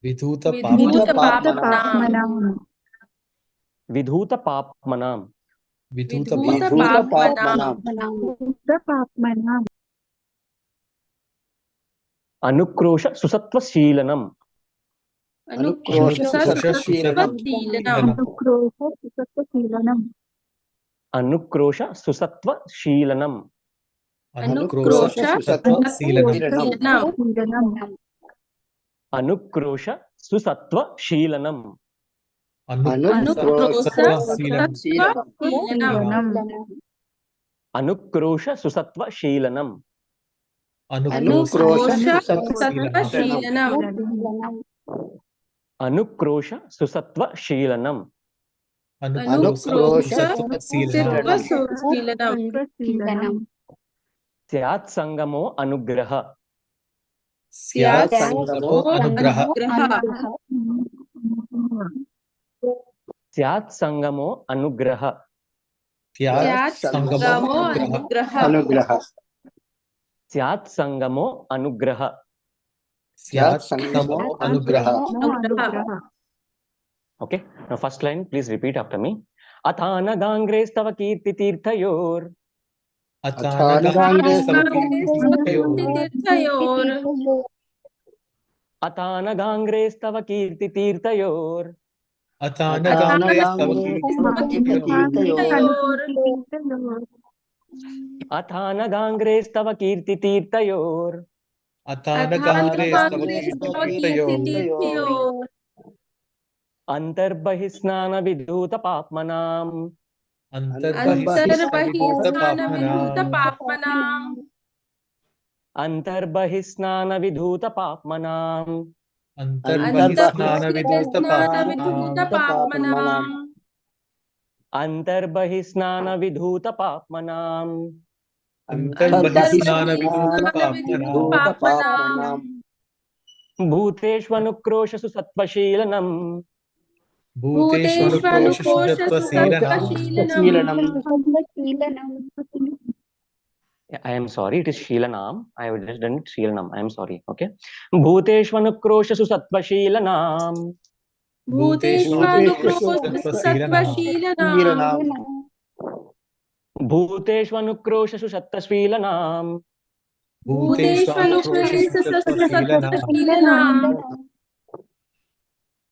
Vidhuta Vidhuta papmanam. papmanam. Vidhuta papmanam. Vidhuta Vidhuta papmanam. papmanam. Anukrosha Susatva Sheelanam. Anukrosha Anukrosha Susatva Sheelanam. Anukrosha Susatva Sheelanam. Anukrosha Susatva Sheelanam. Sheelanam. अनुक्रोश सुसत्वशीलनम अनुक्रोश सुसत्वशीलनम अनुक्रोश सुसत्वशीलनम स्यात् संगमो अनुग्रह स्यात् संगमो अनुग्रह स्यात् संगमो अनुग्रह स्यात् संगमो अनुग्रह स्यात् संगमो अनुग्रह स्यात् संगमो अनुग्रह Okay, now first line, please repeat after me. अथानगाङ्ग्रेस्तव कीर्तितीर्थयोर् अथानगाङ्ग्रेस्तव कीर्तितीर्थयोर् अथानगाङ्ग्रेस्तव कीर्तितीर्थयोर् अन्तर्बहिस्नानविधूतपाप्मनाम् अन्तर्बहिस्नानविधूतपाप्मनाम् अन्तर्बहिस्नानविधूतपाप्मनाम् भूतेष्वनुक्रोशसु सत्त्वशीलनम् I am sorry, it is Sheelanam. I have just done it Sheelanam. I am sorry. Okay. Bhuteshvanukroshasu sattva-sheelanam. Bhuteshvanukroshasu sattva-sheelanam.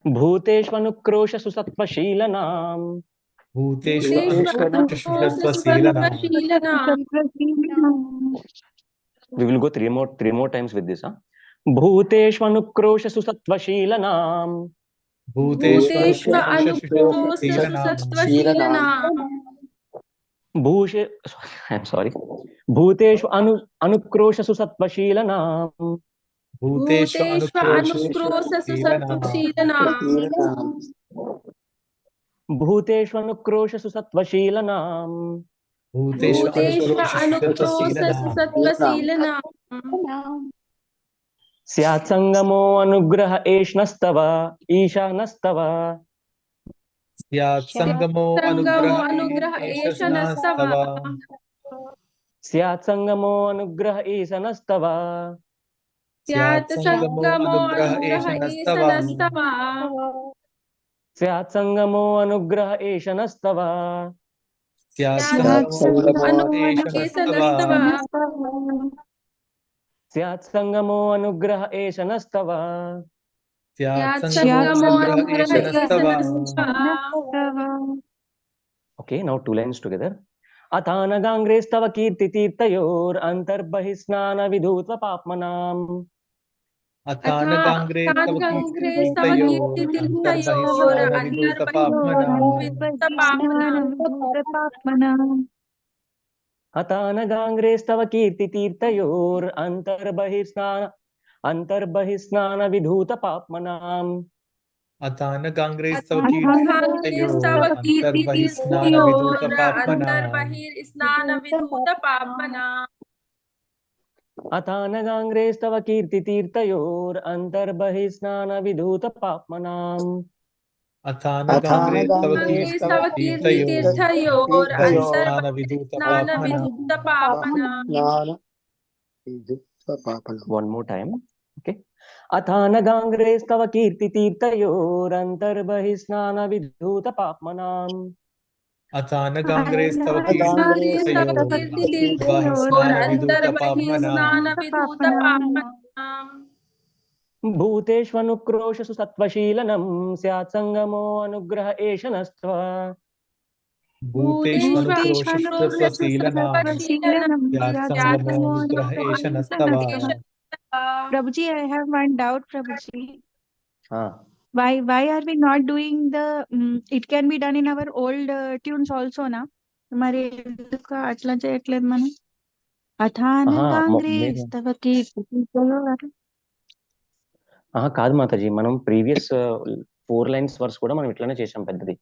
Bhuteshvanukroshasu sattva-sheelanam. We will go three more times with this. Bhuteshvanukroshasu sattva-sheelanam. I'm sorry. Bhuteshva anukroshasu sattva-sheelanam. Bhuteshvanukroshasu sattva-sheelanam. Syat sangamo anugraha eshnastava ishanastava. Syat sangamo anugraha eshanastava. Syat sangamo anugraha esanastava. Syat sangamo anugraha eshanastava. Syat sangamo anugraha eshanastava. Syat sangamo eshanastava. Syat sangamo anugraha eshanastava. Syat sangamo anugraha eshanastava. Okay, now two lines together. अथानगाङ्ग्रेस्तव कीर्तितीर्थयोर् अन्तर्बहिस्नानविधूत्व पाप्मनाम्. अथानगाङ्ग्रेस्तव कीर्तितीर्थयोर् अन्तर्बहिस्नानविधूतपाप्मनाम्. अथानगाङ्ग्रेस्तव कीर्तितीर्थयोर् अन्तर्बहिस्नानविधूत पाप्मनाम्. अथानगाङ्ग्रेस्तव कीर्तितीर्थयोर् अन्तर्बहिस्नानविधूत पाप्मनाम्. अथानगाङ्ग्रेस्तव कीर्तितीर्थयोर् अन्तर्बहिस्नानविधूत पाप्मनाम्. अथानगाङ्ग्रेस्तव कीर्तितीर्थयोर् अन्तर्बहिस्नानविधूत पाप्मनाम्. One more time. Okay. अथानगाङ्ग्रेस्तव कीर्तितीर्थयोर् अन्तर्बहिस्नानविधूत पाप्मनाम्. अथानगाङ्ग्रेस्तव कीर्तितीर्थयोर् अन्तर्बहिस्नानविधूत पाप्मनाम्. भूतेष्वनुक्रोशसु सत्त्वशीलनम् स्यात् सङ्गमो अनुग्रह एषनस्त्व. भूतेष्वनुक्रोशसु सत्त्वशीलनम् स्यात् सङ्गमो अनुग्रह एषनस्तव. Prabhuji, I have one doubt, Prabhuji. Ah, Why are we not doing the it can be done in our old tunes also na? మరి ఎందుకు అట్లా చేయట్లేదు మనం అథాన మీరు కాంగ్రెస్ తవ కీర్తి కాదు మాతాజీ, మనం ప్రీవియస్ 4 lines వర్స్ కూడా మనం ఇట్లానే చేసాం పెద్దది.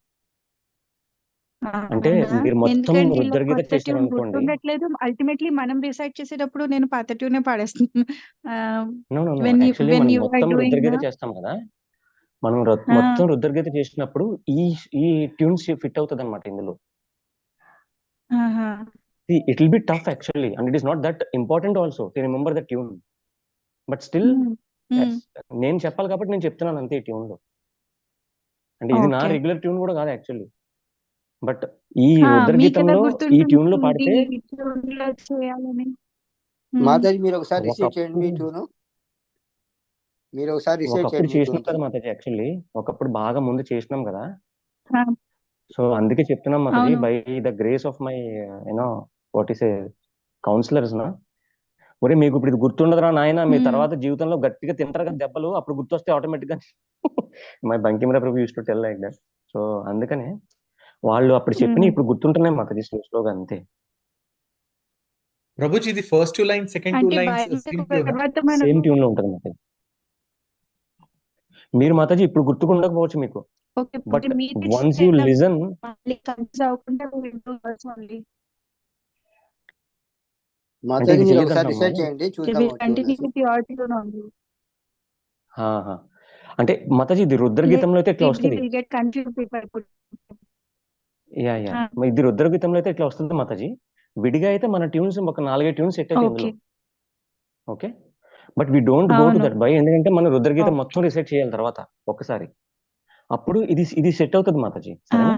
అంటే అవునా? మీరు మొత్తం ఎందుకంటే ఇలా రుద్రగీత కొత్త చేశారు ట్యూన్ అనుకోండి. గుర్తుండట్లేదు. అల్టిమేట్లీ మనం రిసైడ్ చేసేటప్పుడు నేను పాత ట్యూనే పాడేస్తున్నాను. నో when యాక్చువల్లీ when మనం you are మొత్తం doing రుద్రగీత na చేస్తాం కదా, మనం మొత్తం రుద్రగీత చేసినప్పుడు ఈ ట్యూన్స్ ఫిట్ అవుతుంది అనమాట ఇందులో. It will be tough actually, and it is not that important also to remember the tune, but still నేను చెప్పాలి కాబట్టి నేను చెప్తున్నాను అంతే. ఈ ట్యూన్ లో అంటే ఇది నా ఓకే. రెగ్యులర్ ట్యూన్ కూడా కాదు యాక్చువల్లీ, బట్ ఈ మీకెలా రుద్రగీతంలో ఈ ట్యూన్ లో గుర్తుంటుంది పాడితే ఈ ట్యూన్లో చేయాలని? మాతాజీ మీరు ఒకసారి రిసైట్ చేయండి మీ ఒకప్పుడు ట్యూన్. మీరు ఒకసారి రిసైట్ ఒకప్పుడు చేయండి మీ చేసినాం ట్యూన్. కదా మాతాజీ, యాక్చువల్లీ ఒకప్పుడు బాగా ముందు చేసినాం కదా, ఆ, సో అందుకే చెప్తున్నాం మాతాజీ. అవును. By the grace of my you know what is a councillors నా, ఒరే మీకు ఇప్పుడు ఇది గుర్తుండదురా నాయన, మీ తర్వాత జీవితంలో గట్టిగా తింటారు కదా దెబ్బలు, అప్పుడు గుర్తొస్తే ఆటోమేటిక్ గా మై బంకిమరా Prabhu used to tell like that. So అందుకనే వాళ్ళు అప్పుడు చెప్పిన ఇప్పుడు గుర్తుంటున్నాయి మాతాజీ స్లోగా అంతే. ప్రభుజీ ఇది ఫస్ట్ 2 lines, సెకండ్ 2 అంటే lines బయటకు సేమ్ ట్యూనా? తర్వాత మనం సేమ్ ట్యూన్ లో ఉంటుంది మాతాజీ. మీరు మాతాజీ ఇప్పుడు గుర్తుకుండకపోవచ్చు మీకు, ఓకే బట్ మీరు వన్స్ యూ లిజన్ మళ్ళీ కన్ఫ్యూజ్ అవ్వకుండా ఓన్లీ అంటే మాతాజీ ఇది మీరు ఒకసారి చేయదంటాము. రిసైట్ చేయండి చూద్దాం ట్యూన్ కంటిన్యూ వేసి. With your tune only. అంటే మాతాజీ ఇది రుద్రగీతంలో అయితే ఇట్లా వస్తుంది. Will get confuse people. Yeah ఇది రుద్రగీతంలో అయితే ఇట్లా వస్తుంది మాతాజీ. విడిగా అయితే మన ట్యూన్స్ ఒక 4-5 ట్యూన్స్ సెట్ అయితే ఇందులో. Okay. Okay, but we don't go to అవును. దట్ బై, ఎందుకంటే మనం రుద్రగీతం ఓకే. మొత్తం రిసెట్ చేయాలి తర్వాత ఒక్కసారి, అప్పుడు ఇది సెట్ అవుతుంది మాతాజీ. ఆ, సరేనా?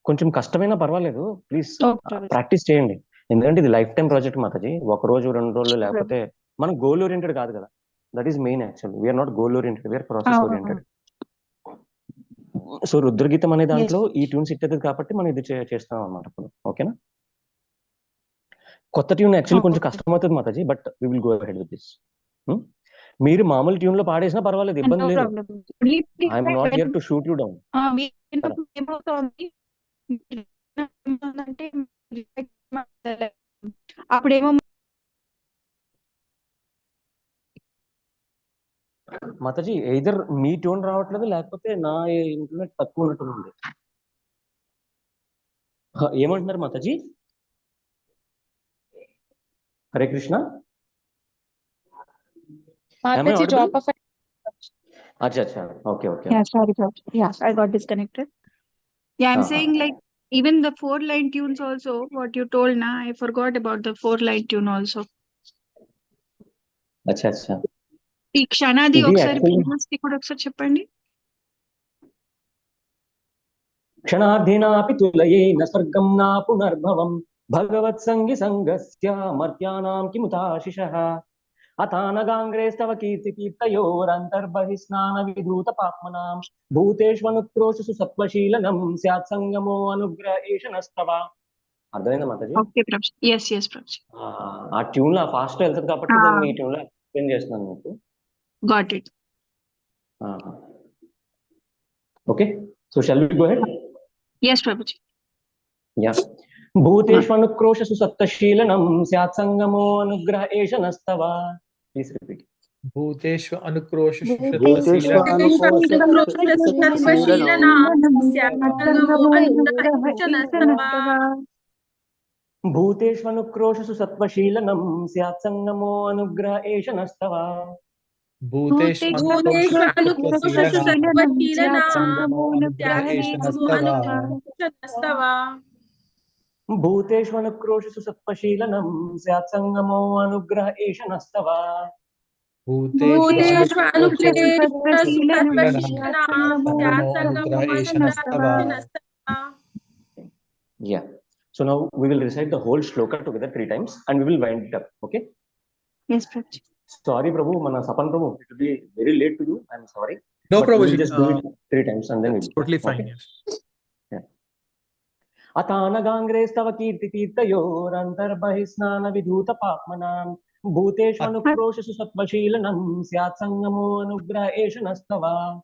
కొంచెం కష్టమైనా పర్వాలేదు, ప్లీజ్ ఓకే. ప్రాక్టీస్ చేయండి, ఎందుకంటే ఇది లైఫ్ టైం ప్రాజెక్ట్ మాతాజీ. 1 రోజు 2 రోజులు లేకపోతే మనం గోల్ ఓరియంటెడ్ కాదు కదా, that is main actually. We're not goal oriented, we're process అవును. ఓరియంటెడ్. సో రుద్రగీతం అనే Yes. దాంట్లో ఈ ట్యూన్ సెట్ అవుతుంది కాబట్టి మనం ఇది చేస్తాం అన్నమాట ఇప్పుడు. ఓకేనా? కొత్త ట్యూన్ యాక్చువల్లీ కొంచెం Okay. కష్టం అవుతుంది మాతాజీ, but we will go ahead with this. మీరు మామూలు ట్యూన్ లో పాడేసినా పర్వాలేదు, ఇబ్బంది No లేదు. problem. I'm not here to shoot you down. మీకు ఏమవుతోంది అంటే అప్పుడేమో మాతాజీ ఎయిదర్ మీ ట్యూన్ రావట్లేదు, లేకపోతే నా ఇంటర్నెట్ తక్కువ ఉన్నట్టుంది. ఏమంటున్నారు Mataji? Hare Krishna. Mataji drop off. అచ్చా okay. Yeah, sorry. Yeah, I got disconnected. Yeah, I'm saying like even the 4-line tunes also, what you told na, I forgot about the 4-line tune also. అచ్చా ఈ క్షణాది ఇది ఒకసారి actually previous the కూడా ఒకసారి చెప్పండి. క్షణార్థినాపి తులయేన స్వర్గం నా పునర్భవం భగవత్సంగి సంగస్య మర్త్యానాం కిముతాశిషః అథానగాంగ్రేస్తవ కీర్తి కీర్తయోరంతర్బహిస్నాన విధూత పాప్మనాం భూతేష్వనుక్రోషసు సత్వశీలనం స్యాత్ సంగమో అనుగ్రహ ఏషనస్తవ. అర్థమైందా మాతాజీ? ఓకే ప్రభు. yes ప్రభు. ఆ ట్యూన్ లో ఫాస్ట్ వెళ్తుంది కాబట్టి నేను ఈ ట్యూన్ లో ఎక్స్ప్లెయిన్ చేస్తున్నాను మీకు. Got it. Okay, so shall we go ahead? yes ప్రభుజీ. యా. భూతేష్వనుక్రోషసు సత్వశీలనం స్యాత్ సంగమో అనుగ్రహ ఏషనస్తవ. Please repeat. భూతేషు అనుక్రోషు భూతేష్వనుక్రోషసు సత్వశీలనం స్యాత్ సంగమో అనుగ్రహ ఏషనస్తవ. భూతేష్వనుక్రోషసు సత్వశీలనం స్యాత్ సంగమో అనుగ్రహ ఏషనస్తవ. Yeah. So now we will recite the whole shloka together 3 times and we will wind it up. Okay? yes Prabhuji. Sorry Prabhu, mana Sapan Prabhu, it will be very late to you. I'm sorry. No But Prabhuji, we'll just do it 3 times and then it's we'll totally fine. Okay? Yeah. అతానగాంగ్రేస్తవ కీర్తి తీర్థయోరంతర్బహిస్నాన విధూత పాప్మనాం भूतेष्वनुक्रोशसु सत्त्वशीलनं स्यात् संगमो अनुग्रह एष नस्तव।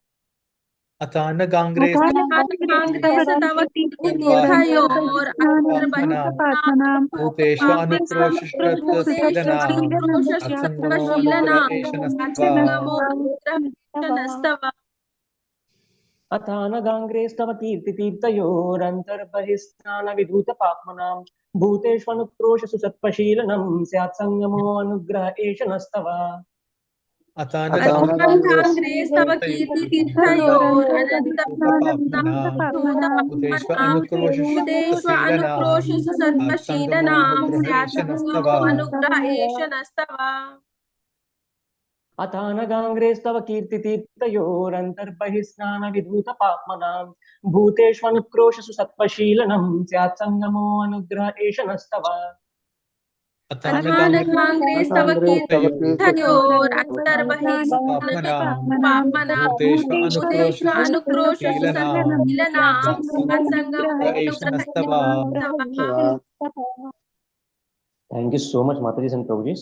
अथानगाङ्ग्रेस कांग्रेस तव कीर्तितीर्थयोर पाप्मनां भूतेषु अनुक्रोशशतशीलनां सत्सङ्गमो अनुग्रह एष नस्तव। नस्तव। अथानगाङ्ग्रेस्तव कीर्तितीर्थयोरन्तर्बहिस्नानविधूतपाप्मनां भूतेष्वनुक्रोशसु सत्त्वशीलनं स्यात् संगमो अनुग्रह एष नस्तव। कांग्रेस तव कीर्तितीर्थयोर भूतेष्व अनुक्रोशशतशीलनां अनुक्रोशसु सत्त्वशीलनां स्यात् नस्तव। संगमो अनुग्रह एष नस्तव। अथानगाङ्ग्रेस्तव कीर्तितीर्थयोरन्तर्बहिस्नानविधूतपाप्मनां भूतेष्वनुक्रोशसु सत्त्वशीलनं स्यात् संगमो अनुग्रह एष नस्तव। कांग्रेस तव कीर्तितीर्थयोर अन्तर्बहिस्नानविधूतपाप्मनां भूतेष्व अनुक्रोशसु सत्त्वशीलनां स्यात् संगमो अनुग्रह एष नस्तव। Thank you so much, Matajis and Prabhujis.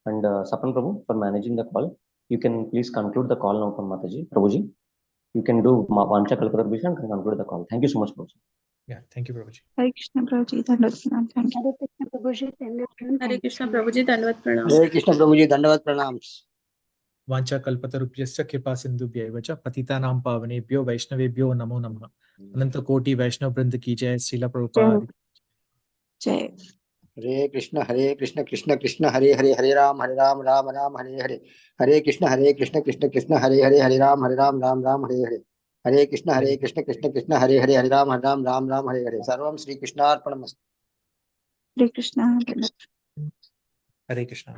And Sapan Prabhu for managing the call. You can please conclude the call now from Mataji. Prabhuji, you can do Vancha Kalpatarubhishan and conclude the call. Thank you so much, Prabhuji. Yeah, thank you, Prabhuji. Hare Krishna Prabhuji, Dandavat Pranam. Thank you. Hare Krishna Prabhuji, हरे कृष्ण प्रभुजी धन्यवाद प्रणाम। हरे कृष्ण प्रभु जी दंडवत प्रणाम। वाञ्छा कल्पतरुभ्यश्च कृपा सिन्धुभ्यैव च पतितानां पावनेभ्यो वैष्णवेभ्यो नमो नमः। अनंत कोटि वैष्णव वृंद की जय। श्रील प्रभुपाद Jai. हरे कृष्ण कृष्ण कृष्ण हरे हरे हरे राम राम राम हरे हरे। हरे कृष्ण कृष्ण कृष्ण हरे हरे राम राम हरे हरे। हरे कृष्ण कृष्ण कृष्ण हरे हरे राम राम हरे हरे। सर्वं श्री कृष्णार्पणमस्तु। Hare Krishna. हरे कृष्ण।